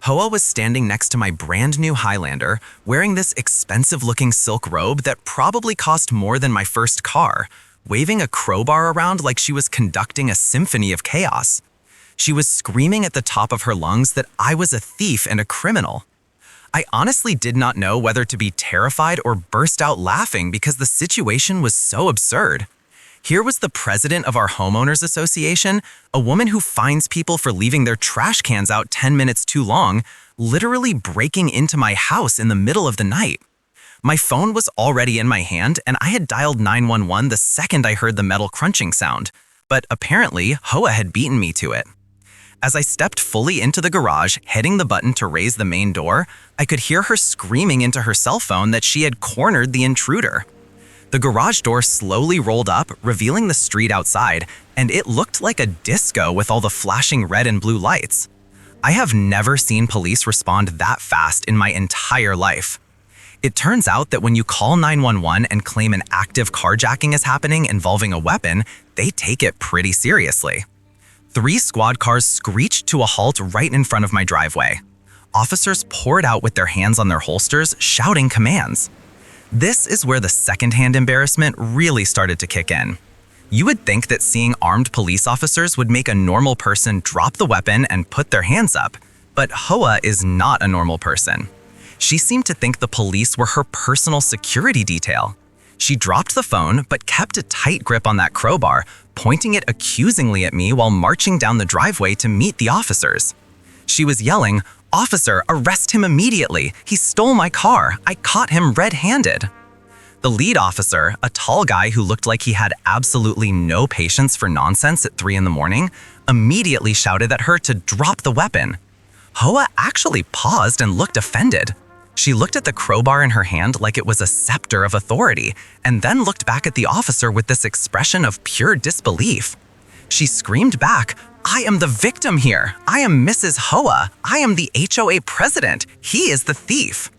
HOA was standing next to my brand new Highlander, wearing this expensive-looking silk robe that probably cost more than my first car, waving a crowbar around like she was conducting a symphony of chaos. She was screaming at the top of her lungs that I was a thief and a criminal. I honestly did not know whether to be terrified or burst out laughing because the situation was so absurd. Here was the president of our homeowners association, a woman who fines people for leaving their trash cans out 10 minutes too long, literally breaking into my house in the middle of the night. My phone was already in my hand and I had dialed 911 the second I heard the metal crunching sound, but apparently HOA had beaten me to it. As I stepped fully into the garage, hitting the button to raise the main door, I could hear her screaming into her cell phone that she had cornered the intruder. The garage door slowly rolled up, revealing the street outside, and it looked like a disco with all the flashing red and blue lights. I have never seen police respond that fast in my entire life. It turns out that when you call 911 and claim an active carjacking is happening involving a weapon, they take it pretty seriously. 3 squad cars screeched to a halt right in front of my driveway. Officers poured out with their hands on their holsters, shouting commands. This is where the secondhand embarrassment really started to kick in. You would think that seeing armed police officers would make a normal person drop the weapon and put their hands up, but HOA is not a normal person. She seemed to think the police were her personal security detail. She dropped the phone but kept a tight grip on that crowbar, pointing it accusingly at me while marching down the driveway to meet the officers. She was yelling, "Officer, arrest him immediately! He stole my car! I caught him red-handed!" The lead officer, a tall guy who looked like he had absolutely no patience for nonsense at 3 in the morning, immediately shouted at her to drop the weapon. Hoa actually paused and looked offended. She looked at the crowbar in her hand like it was a scepter of authority, and then looked back at the officer with this expression of pure disbelief. She screamed back, "I am the victim here. I am Mrs. Hoa. I am the HOA President. He is the thief."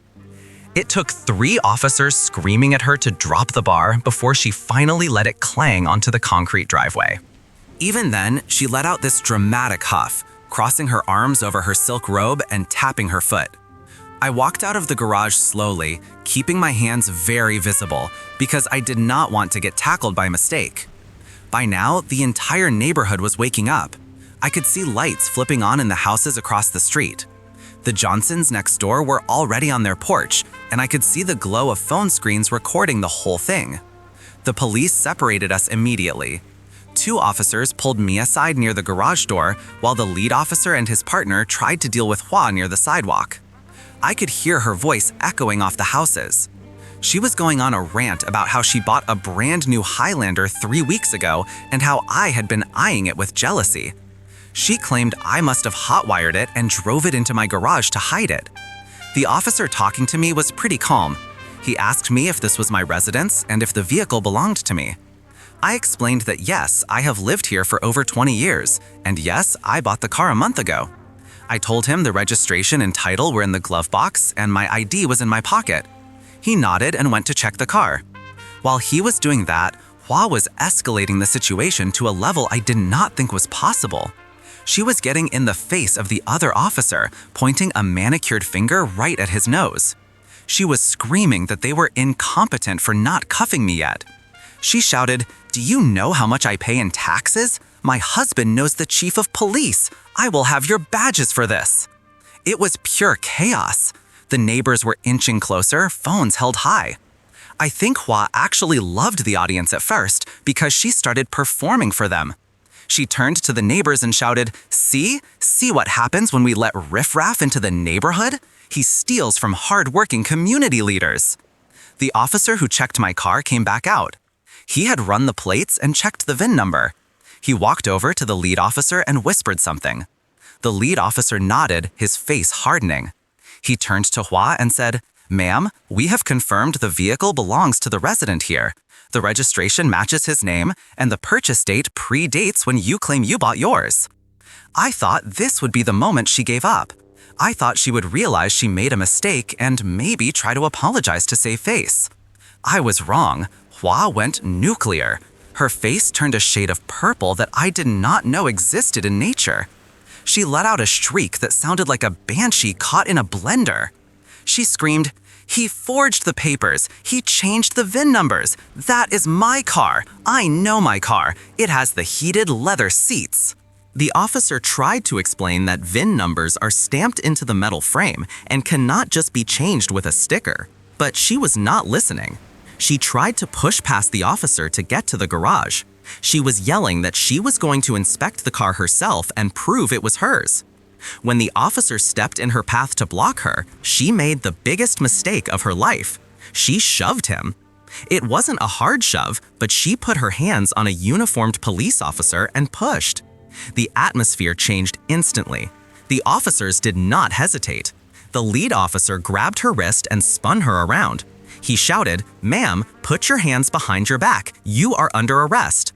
It took 3 officers screaming at her to drop the bar before she finally let it clang onto the concrete driveway. Even then, she let out this dramatic huff, crossing her arms over her silk robe and tapping her foot. I walked out of the garage slowly, keeping my hands very visible because I did not want to get tackled by mistake. By now, the entire neighborhood was waking up. I could see lights flipping on in the houses across the street. The Johnsons next door were already on their porch, and I could see the glow of phone screens recording the whole thing. The police separated us immediately. 2 officers pulled me aside near the garage door, while the lead officer and his partner tried to deal with Hua near the sidewalk. I could hear her voice echoing off the houses. She was going on a rant about how she bought a brand new Highlander 3 weeks ago and how I had been eyeing it with jealousy. She claimed I must have hotwired it and drove it into my garage to hide it. The officer talking to me was pretty calm. He asked me if this was my residence and if the vehicle belonged to me. I explained that yes, I have lived here for over 20 years, and yes, I bought the car a month ago. I told him the registration and title were in the glove box and my ID was in my pocket. He nodded and went to check the car. While he was doing that, Hua was escalating the situation to a level I did not think was possible. She was getting in the face of the other officer, pointing a manicured finger right at his nose. She was screaming that they were incompetent for not cuffing me yet. She shouted, "Do you know how much I pay in taxes? My husband knows the chief of police. I will have your badges for this." It was pure chaos. The neighbors were inching closer, phones held high. I think Hua actually loved the audience at first because she started performing for them. She turned to the neighbors and shouted, See what happens when we let riffraff into the neighborhood? He steals from hard-working community leaders." The officer who checked my car came back out. He had run the plates and checked the VIN number. He walked over to the lead officer and whispered something. The lead officer nodded, his face hardening. He turned to Hua and said, "Ma'am, we have confirmed the vehicle belongs to the resident here. The registration matches his name, and the purchase date predates when you claim you bought yours." I thought this would be the moment she gave up. I thought she would realize she made a mistake and maybe try to apologize to save face. I was wrong. Hua went nuclear. Her face turned a shade of purple that I did not know existed in nature. She let out a shriek that sounded like a banshee caught in a blender. She screamed, "He forged the papers. He changed the VIN numbers. That is my car. I know my car. It has the heated leather seats." The officer tried to explain that VIN numbers are stamped into the metal frame and cannot just be changed with a sticker, but she was not listening. She tried to push past the officer to get to the garage. She was yelling that she was going to inspect the car herself and prove it was hers. When the officer stepped in her path to block her, she made the biggest mistake of her life. She shoved him. It wasn't a hard shove, but she put her hands on a uniformed police officer and pushed. The atmosphere changed instantly. The officers did not hesitate. The lead officer grabbed her wrist and spun her around. He shouted, "Ma'am, put your hands behind your back. You are under arrest."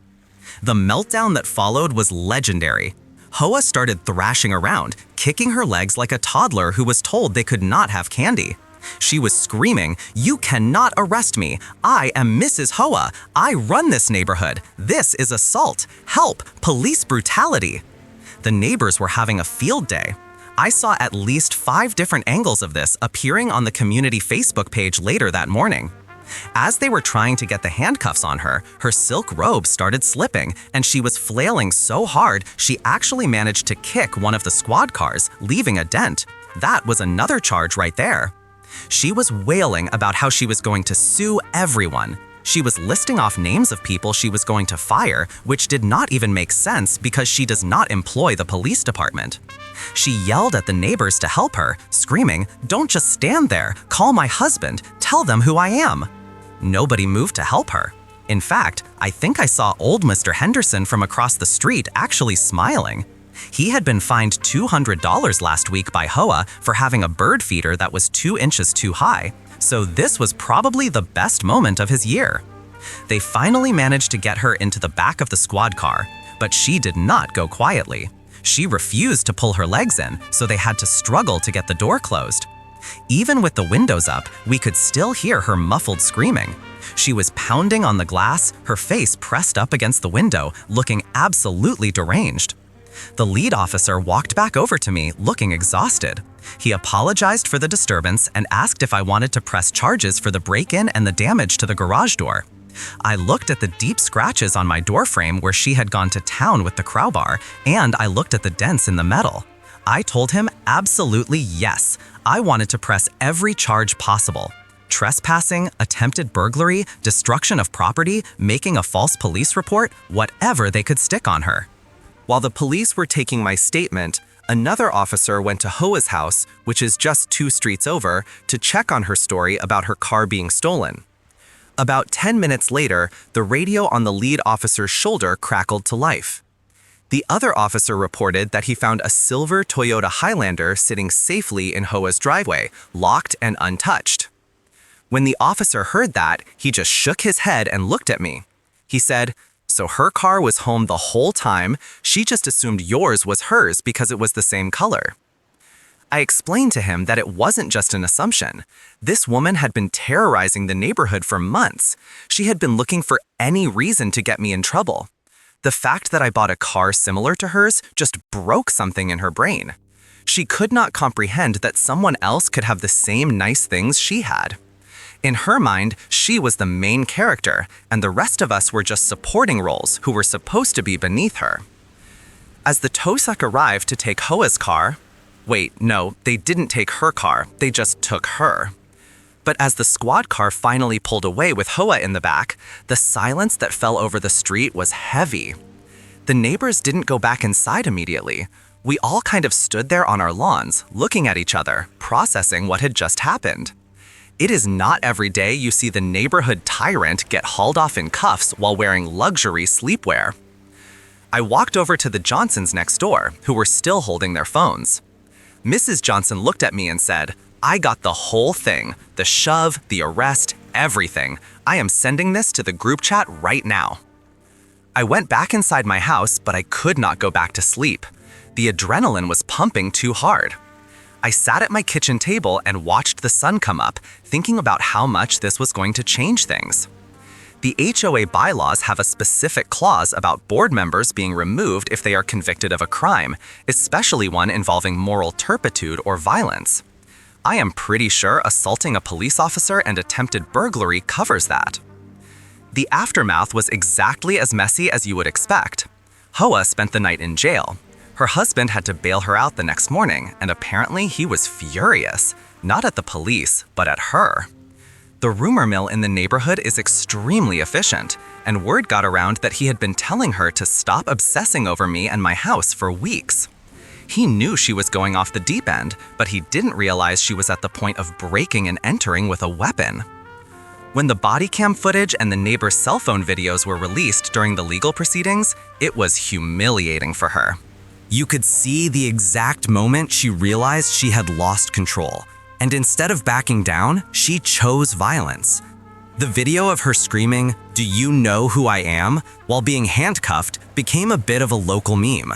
The meltdown that followed was legendary. Hoa started thrashing around, kicking her legs like a toddler who was told they could not have candy. She was screaming, "You cannot arrest me. I am Mrs. Hoa. I run this neighborhood. This is assault. Help! Police brutality." The neighbors were having a field day. I saw at least 5 different angles of this appearing on the community Facebook page later that morning. As they were trying to get the handcuffs on her, her silk robe started slipping, and she was flailing so hard she actually managed to kick one of the squad cars, leaving a dent. That was another charge right there. She was wailing about how she was going to sue everyone. She was listing off names of people she was going to fire, which did not even make sense because she does not employ the police department. She yelled at the neighbors to help her, screaming, "Don't just stand there. Call my husband. Tell them who I am." Nobody moved to help her. In fact, I think I saw old Mr. Henderson from across the street actually smiling. He had been fined $200 last week by HOA for having a bird feeder that was 2 inches too high, so this was probably the best moment of his year. They finally managed to get her into the back of the squad car, but she did not go quietly. She refused to pull her legs in, so they had to struggle to get the door closed. Even with the windows up, we could still hear her muffled screaming. She was pounding on the glass, her face pressed up against the window, looking absolutely deranged. The lead officer walked back over to me, looking exhausted. He apologized for the disturbance and asked if I wanted to press charges for the break-in and the damage to the garage door. I looked at the deep scratches on my door frame where she had gone to town with the crowbar, and I looked at the dents in the metal. I told him absolutely yes. I wanted to press every charge possible. Trespassing, attempted burglary, destruction of property, making a false police report, whatever they could stick on her. While the police were taking my statement, another officer went to HOA's house, which is just 2 streets over, to check on her story about her car being stolen. About 10 minutes later, the radio on the lead officer's shoulder crackled to life. The other officer reported that he found a silver Toyota Highlander sitting safely in HOA's driveway, locked and untouched. When the officer heard that, he just shook his head and looked at me. He said, "So her car was home the whole time, she just assumed yours was hers because it was the same color." I explained to him that it wasn't just an assumption. This woman had been terrorizing the neighborhood for months. She had been looking for any reason to get me in trouble. The fact that I bought a car similar to hers just broke something in her brain. She could not comprehend that someone else could have the same nice things she had. In her mind, she was the main character, and the rest of us were just supporting roles who were supposed to be beneath her. As the tow truck arrived to take HOA's car, wait, no, they didn't take her car, they just took her. But as the squad car finally pulled away with HOA in the back, the silence that fell over the street was heavy. The neighbors didn't go back inside immediately. We all kind of stood there on our lawns, looking at each other, processing what had just happened. It is not every day you see the neighborhood tyrant get hauled off in cuffs while wearing luxury sleepwear. I walked over to the Johnsons next door, who were still holding their phones. Mrs. Johnson looked at me and said, "I got the whole thing, the shove, the arrest, everything. I am sending this to the group chat right now." I went back inside my house, but I could not go back to sleep. The adrenaline was pumping too hard. I sat at my kitchen table and watched the sun come up, thinking about how much this was going to change things. The HOA bylaws have a specific clause about board members being removed if they are convicted of a crime, especially one involving moral turpitude or violence. I am pretty sure assaulting a police officer and attempted burglary covers that. The aftermath was exactly as messy as you would expect. HOA spent the night in jail. Her husband had to bail her out the next morning, and apparently he was furious, not at the police, but at her. The rumor mill in the neighborhood is extremely efficient, and word got around that he had been telling her to stop obsessing over me and my house for weeks. He knew she was going off the deep end, but he didn't realize she was at the point of breaking and entering with a weapon. When the body cam footage and the neighbor's cell phone videos were released during the legal proceedings, it was humiliating for her. You could see the exact moment she realized she had lost control. And instead of backing down, she chose violence. The video of her screaming, "Do you know who I am?" while being handcuffed became a bit of a local meme.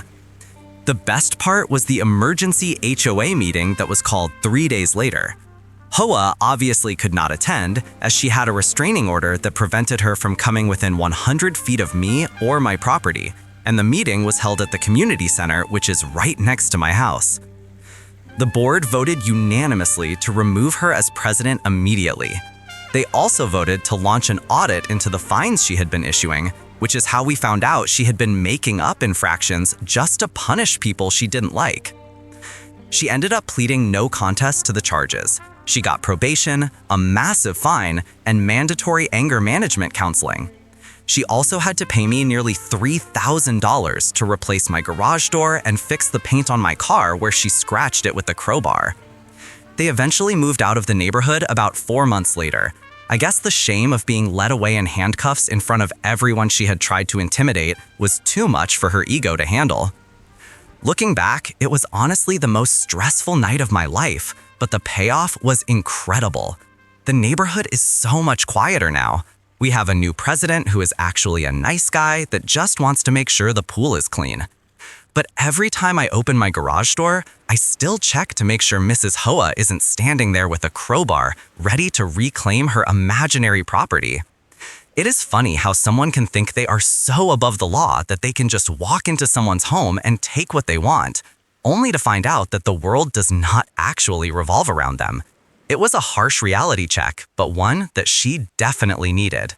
The best part was the emergency HOA meeting that was called 3 days later. HOA obviously could not attend, as she had a restraining order that prevented her from coming within 100 feet of me or my property, and the meeting was held at the community center, which is right next to my house. The board voted unanimously to remove her as president immediately. They also voted to launch an audit into the fines she had been issuing, which is how we found out she had been making up infractions just to punish people she didn't like. She ended up pleading no contest to the charges. She got probation, a massive fine, and mandatory anger management counseling. She also had to pay me nearly $3,000 to replace my garage door and fix the paint on my car where she scratched it with the crowbar. They eventually moved out of the neighborhood about 4 months later. I guess the shame of being led away in handcuffs in front of everyone she had tried to intimidate was too much for her ego to handle. Looking back, it was honestly the most stressful night of my life, but the payoff was incredible. The neighborhood is so much quieter now. We have a new president who is actually a nice guy that just wants to make sure the pool is clean. But every time I open my garage door, I still check to make sure Mrs. Hoa isn't standing there with a crowbar, ready to reclaim her imaginary property. It is funny how someone can think they are so above the law that they can just walk into someone's home and take what they want, only to find out that the world does not actually revolve around them. It was a harsh reality check, but one that she definitely needed.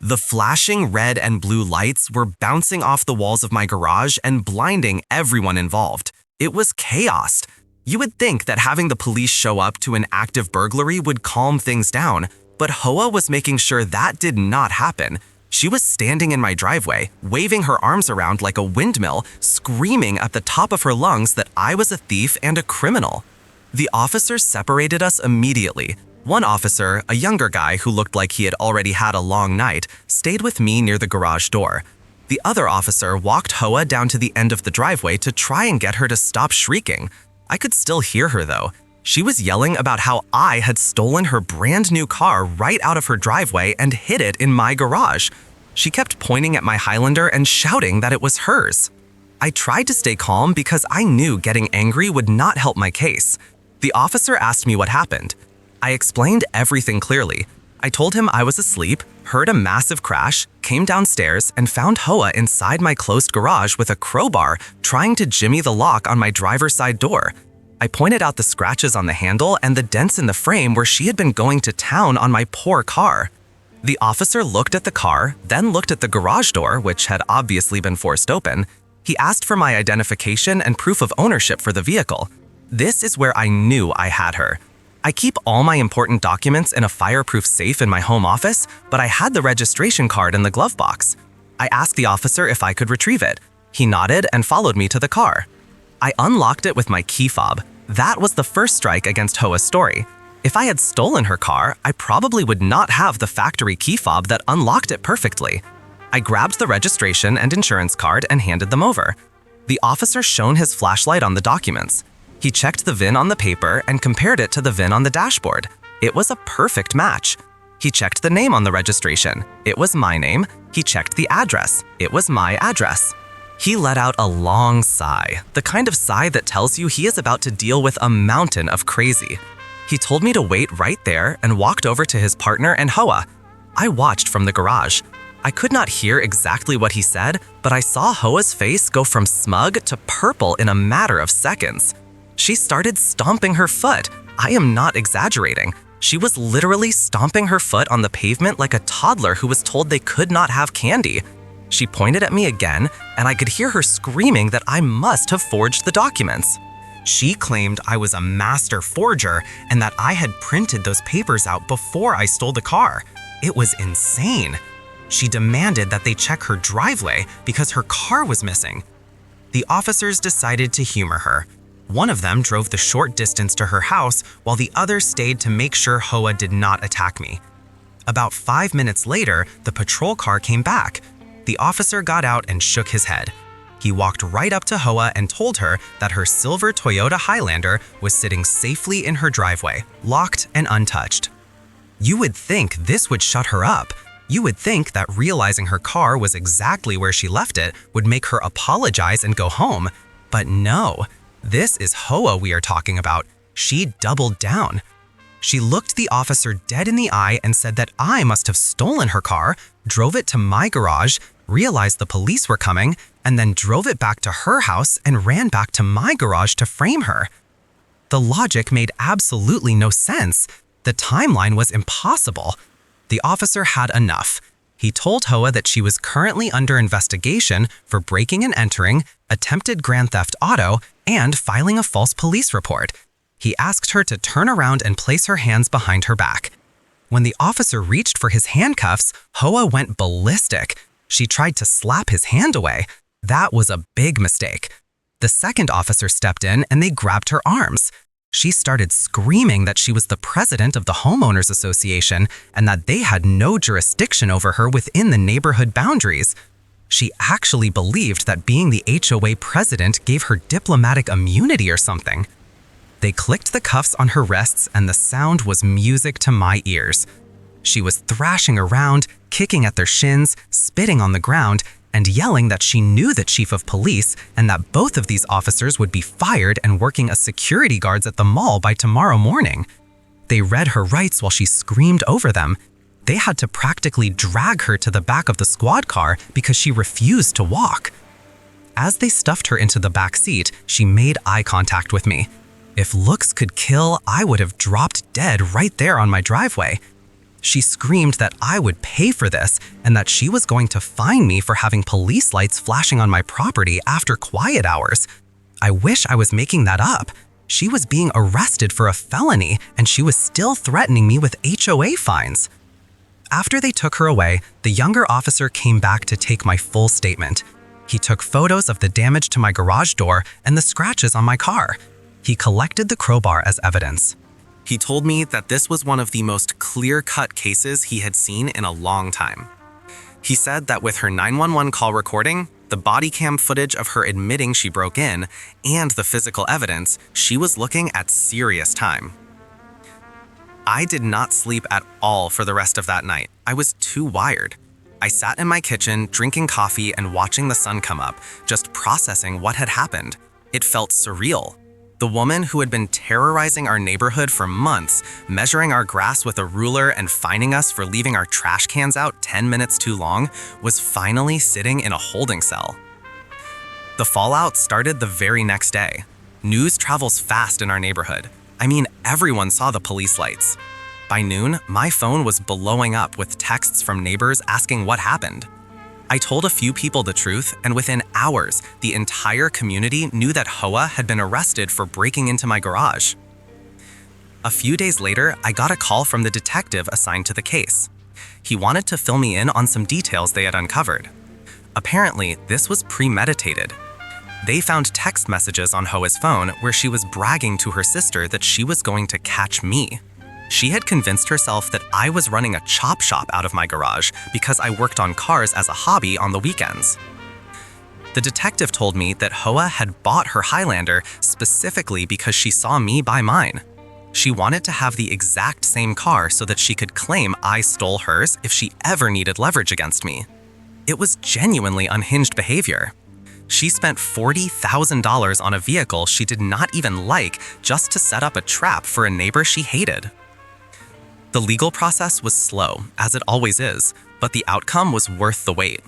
The flashing red and blue lights were bouncing off the walls of my garage and blinding everyone involved. It was chaos. You would think that having the police show up to an active burglary would calm things down, but Hoa was making sure that did not happen. She was standing in my driveway, waving her arms around like a windmill, screaming at the top of her lungs that I was a thief and a criminal. The officers separated us immediately. One officer, a younger guy who looked like he had already had a long night, stayed with me near the garage door. The other officer walked Hoa down to the end of the driveway to try and get her to stop shrieking. I could still hear her though. She was yelling about how I had stolen her brand new car right out of her driveway and hid it in my garage. She kept pointing at my Highlander and shouting that it was hers. I tried to stay calm because I knew getting angry would not help my case. The officer asked me what happened. I explained everything clearly. I told him I was asleep, heard a massive crash, came downstairs, and found Hoa inside my closed garage with a crowbar trying to jimmy the lock on my driver's side door. I pointed out the scratches on the handle and the dents in the frame where she had been going to town on my poor car. The officer looked at the car, then looked at the garage door, which had obviously been forced open. He asked for my identification and proof of ownership for the vehicle. This is where I knew I had her. I keep all my important documents in a fireproof safe in my home office, but I had the registration card in the glove box. I asked the officer if I could retrieve it. He nodded and followed me to the car. I unlocked it with my key fob. That was the first strike against Hoa's story. If I had stolen her car, I probably would not have the factory key fob that unlocked it perfectly. I grabbed the registration and insurance card and handed them over. The officer shone his flashlight on the documents. He checked the VIN on the paper and compared it to the VIN on the dashboard. It was a perfect match. He checked the name on the registration. It was my name. He checked the address. It was my address. He let out a long sigh, the kind of sigh that tells you he is about to deal with a mountain of crazy. He told me to wait right there and walked over to his partner and Hoa. I watched from the garage. I could not hear exactly what he said, but I saw Hoa's face go from smug to purple in a matter of seconds. She started stomping her foot. I am not exaggerating. She was literally stomping her foot on the pavement like a toddler who was told they could not have candy. She pointed at me again, and I could hear her screaming that I must have forged the documents. She claimed I was a master forger and that I had printed those papers out before I stole the car. It was insane. She demanded that they check her driveway because her car was missing. The officers decided to humor her. One of them drove the short distance to her house while the other stayed to make sure Hoa did not attack me. About 5 minutes later, the patrol car came back. The officer got out and shook his head. He walked right up to Hoa and told her that her silver Toyota Highlander was sitting safely in her driveway, locked and untouched. You would think this would shut her up. You would think that realizing her car was exactly where she left it would make her apologize and go home. But no, this is Hoa we are talking about. She doubled down. She looked the officer dead in the eye and said that I must have stolen her car, drove it to my garage, realized the police were coming, and then drove it back to her house and ran back to my garage to frame her. The logic made absolutely no sense. The timeline was impossible. The officer had enough. He told Hoa that she was currently under investigation for breaking and entering, attempted grand theft auto, and filing a false police report. He asked her to turn around and place her hands behind her back. When the officer reached for his handcuffs, Hoa went ballistic. She tried to slap his hand away. That was a big mistake. The second officer stepped in and they grabbed her arms. She started screaming that she was the president of the homeowners association and that they had no jurisdiction over her within the neighborhood boundaries. She actually believed that being the HOA president gave her diplomatic immunity or something. They clicked the cuffs on her wrists and the sound was music to my ears. She was thrashing around, kicking at their shins, spitting on the ground, and yelling that she knew the chief of police and that both of these officers would be fired and working as security guards at the mall by tomorrow morning. They read her rights while she screamed over them. They had to practically drag her to the back of the squad car because she refused to walk. As they stuffed her into the back seat, she made eye contact with me. If looks could kill, I would have dropped dead right there on my driveway. She screamed that I would pay for this and that she was going to fine me for having police lights flashing on my property after quiet hours. I wish I was making that up. She was being arrested for a felony and she was still threatening me with HOA fines. After they took her away, the younger officer came back to take my full statement. He took photos of the damage to my garage door and the scratches on my car. He collected the crowbar as evidence. He told me that this was one of the most clear-cut cases he had seen in a long time. He said that with her 911 call recording, the body cam footage of her admitting she broke in, and the physical evidence, she was looking at serious time. I did not sleep at all for the rest of that night. I was too wired. I sat in my kitchen, drinking coffee and watching the sun come up, just processing what had happened. It felt surreal. The woman who had been terrorizing our neighborhood for months, measuring our grass with a ruler and fining us for leaving our trash cans out 10 minutes too long, was finally sitting in a holding cell. The fallout started the very next day. News travels fast in our neighborhood. I mean, everyone saw the police lights. By noon, my phone was blowing up with texts from neighbors asking what happened. I told a few people the truth, and within hours, the entire community knew that HOA had been arrested for breaking into my garage. A few days later, I got a call from the detective assigned to the case. He wanted to fill me in on some details they had uncovered. Apparently, this was premeditated. They found text messages on HOA's phone where she was bragging to her sister that she was going to catch me. She had convinced herself that I was running a chop shop out of my garage because I worked on cars as a hobby on the weekends. The detective told me that HOA had bought her Highlander specifically because she saw me buy mine. She wanted to have the exact same car so that she could claim I stole hers if she ever needed leverage against me. It was genuinely unhinged behavior. She spent $40,000 on a vehicle she did not even like just to set up a trap for a neighbor she hated. The legal process was slow, as it always is, but the outcome was worth the wait.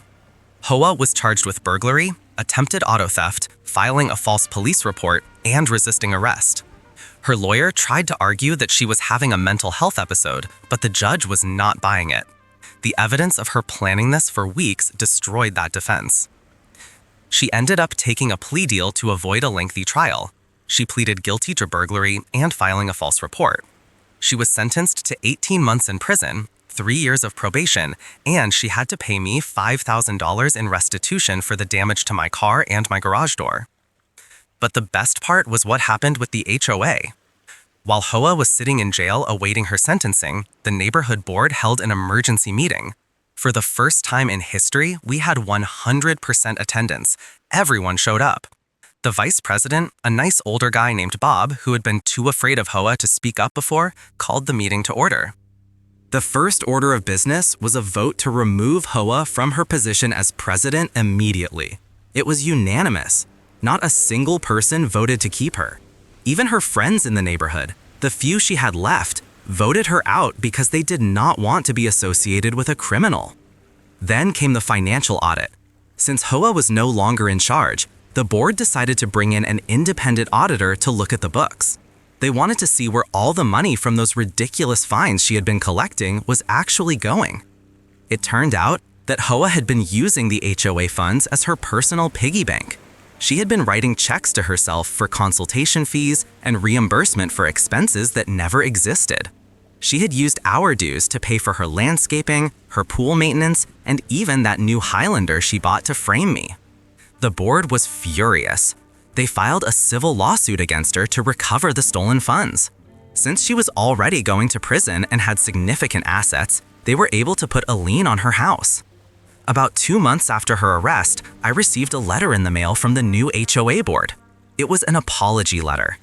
HOA was charged with burglary, attempted auto theft, filing a false police report, and resisting arrest. Her lawyer tried to argue that she was having a mental health episode, but the judge was not buying it. The evidence of her planning this for weeks destroyed that defense. She ended up taking a plea deal to avoid a lengthy trial. She pleaded guilty to burglary and filing a false report. She was sentenced to 18 months in prison, 3 years of probation, and she had to pay me $5,000 in restitution for the damage to my car and my garage door. But the best part was what happened with the HOA. While HOA was sitting in jail awaiting her sentencing, the neighborhood board held an emergency meeting. For the first time in history, we had 100% attendance. Everyone showed up. The vice president, a nice older guy named Bob, who had been too afraid of HOA to speak up before, called the meeting to order. The first order of business was a vote to remove HOA from her position as president immediately. It was unanimous. Not a single person voted to keep her. Even her friends in the neighborhood, the few she had left, voted her out because they did not want to be associated with a criminal. Then came the financial audit. Since HOA was no longer in charge, the board decided to bring in an independent auditor to look at the books. They wanted to see where all the money from those ridiculous fines she had been collecting was actually going. It turned out that HOA had been using the HOA funds as her personal piggy bank. She had been writing checks to herself for consultation fees and reimbursement for expenses that never existed. She had used our dues to pay for her landscaping, her pool maintenance, and even that new Highlander she bought to frame me. The board was furious. They filed a civil lawsuit against her to recover the stolen funds. Since she was already going to prison and had significant assets, they were able to put a lien on her house. About 2 months after her arrest, I received a letter in the mail from the new HOA board. It was an apology letter.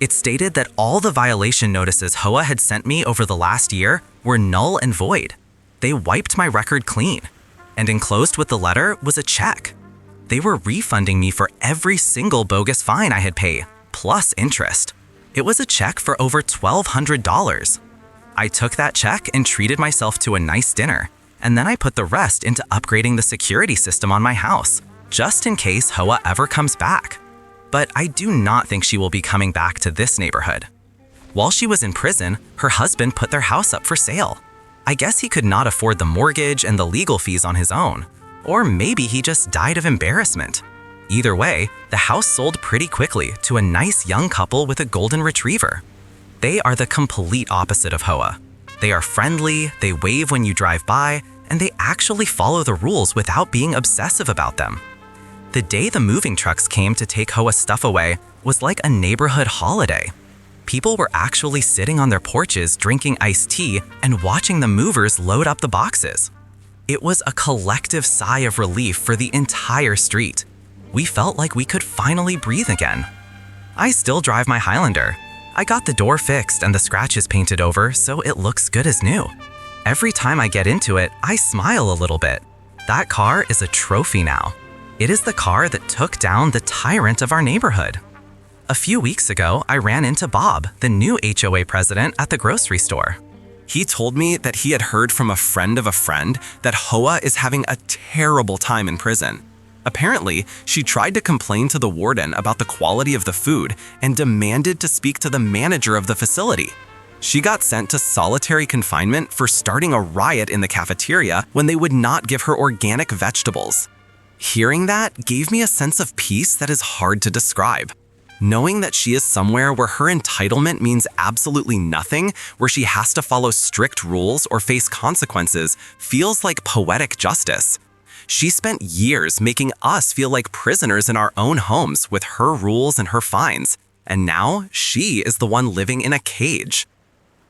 It stated that all the violation notices HOA had sent me over the last year were null and void. They wiped my record clean. And enclosed with the letter was a check. They were refunding me for every single bogus fine I had paid, plus interest. It was a check for over $1,200. I took that check and treated myself to a nice dinner, and then I put the rest into upgrading the security system on my house, just in case HOA ever comes back. But I do not think she will be coming back to this neighborhood. While she was in prison, her husband put their house up for sale. I guess he could not afford the mortgage and the legal fees on his own. Or maybe he just died of embarrassment. Either way, the house sold pretty quickly to a nice young couple with a golden retriever. They are the complete opposite of HOA. They are friendly, they wave when you drive by, and they actually follow the rules without being obsessive about them. The day the moving trucks came to take HOA's stuff away was like a neighborhood holiday. People were actually sitting on their porches drinking iced tea and watching the movers load up the boxes. It was a collective sigh of relief for the entire street. We felt like we could finally breathe again. I still drive my Highlander. I got the door fixed and the scratches painted over so it looks good as new. Every time I get into it, I smile a little bit. That car is a trophy now. It is the car that took down the tyrant of our neighborhood. A few weeks ago, I ran into Bob, the new HOA president, at the grocery store. He told me that he had heard from a friend of a friend that HOA is having a terrible time in prison. Apparently, she tried to complain to the warden about the quality of the food and demanded to speak to the manager of the facility. She got sent to solitary confinement for starting a riot in the cafeteria when they would not give her organic vegetables. Hearing that gave me a sense of peace that is hard to describe. Knowing that she is somewhere where her entitlement means absolutely nothing, where she has to follow strict rules or face consequences, feels like poetic justice. She spent years making us feel like prisoners in our own homes with her rules and her fines, and now she is the one living in a cage.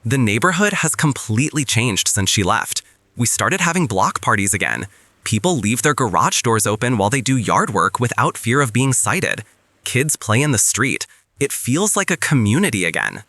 The neighborhood has completely changed since she left. We started having block parties again. People leave their garage doors open while they do yard work without fear of being cited. Kids play in the street. It feels like a community again.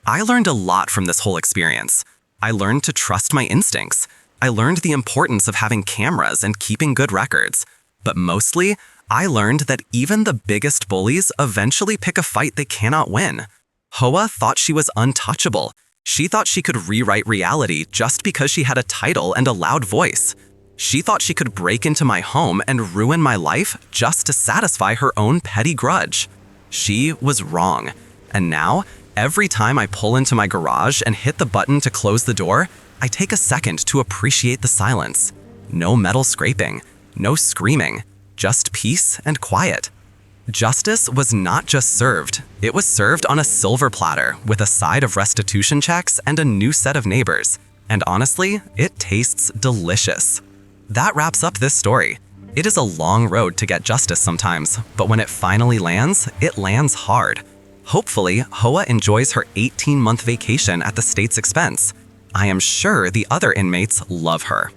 I learned a lot from this whole experience. I learned to trust my instincts. I learned the importance of having cameras and keeping good records. But mostly, I learned that even the biggest bullies eventually pick a fight they cannot win. HOA thought she was untouchable. She thought she could rewrite reality just because she had a title and a loud voice. She thought she could break into my home and ruin my life just to satisfy her own petty grudge. She was wrong. And now, every time I pull into my garage and hit the button to close the door, I take a second to appreciate the silence. No metal scraping, no screaming, just peace and quiet. Justice was not just served, it was served on a silver platter with a side of restitution checks and a new set of neighbors. And honestly, it tastes delicious. That wraps up this story. It is a long road to get justice sometimes, but when it finally lands, it lands hard. Hopefully, HOA enjoys her 18-month vacation at the state's expense. I am sure the other inmates love her.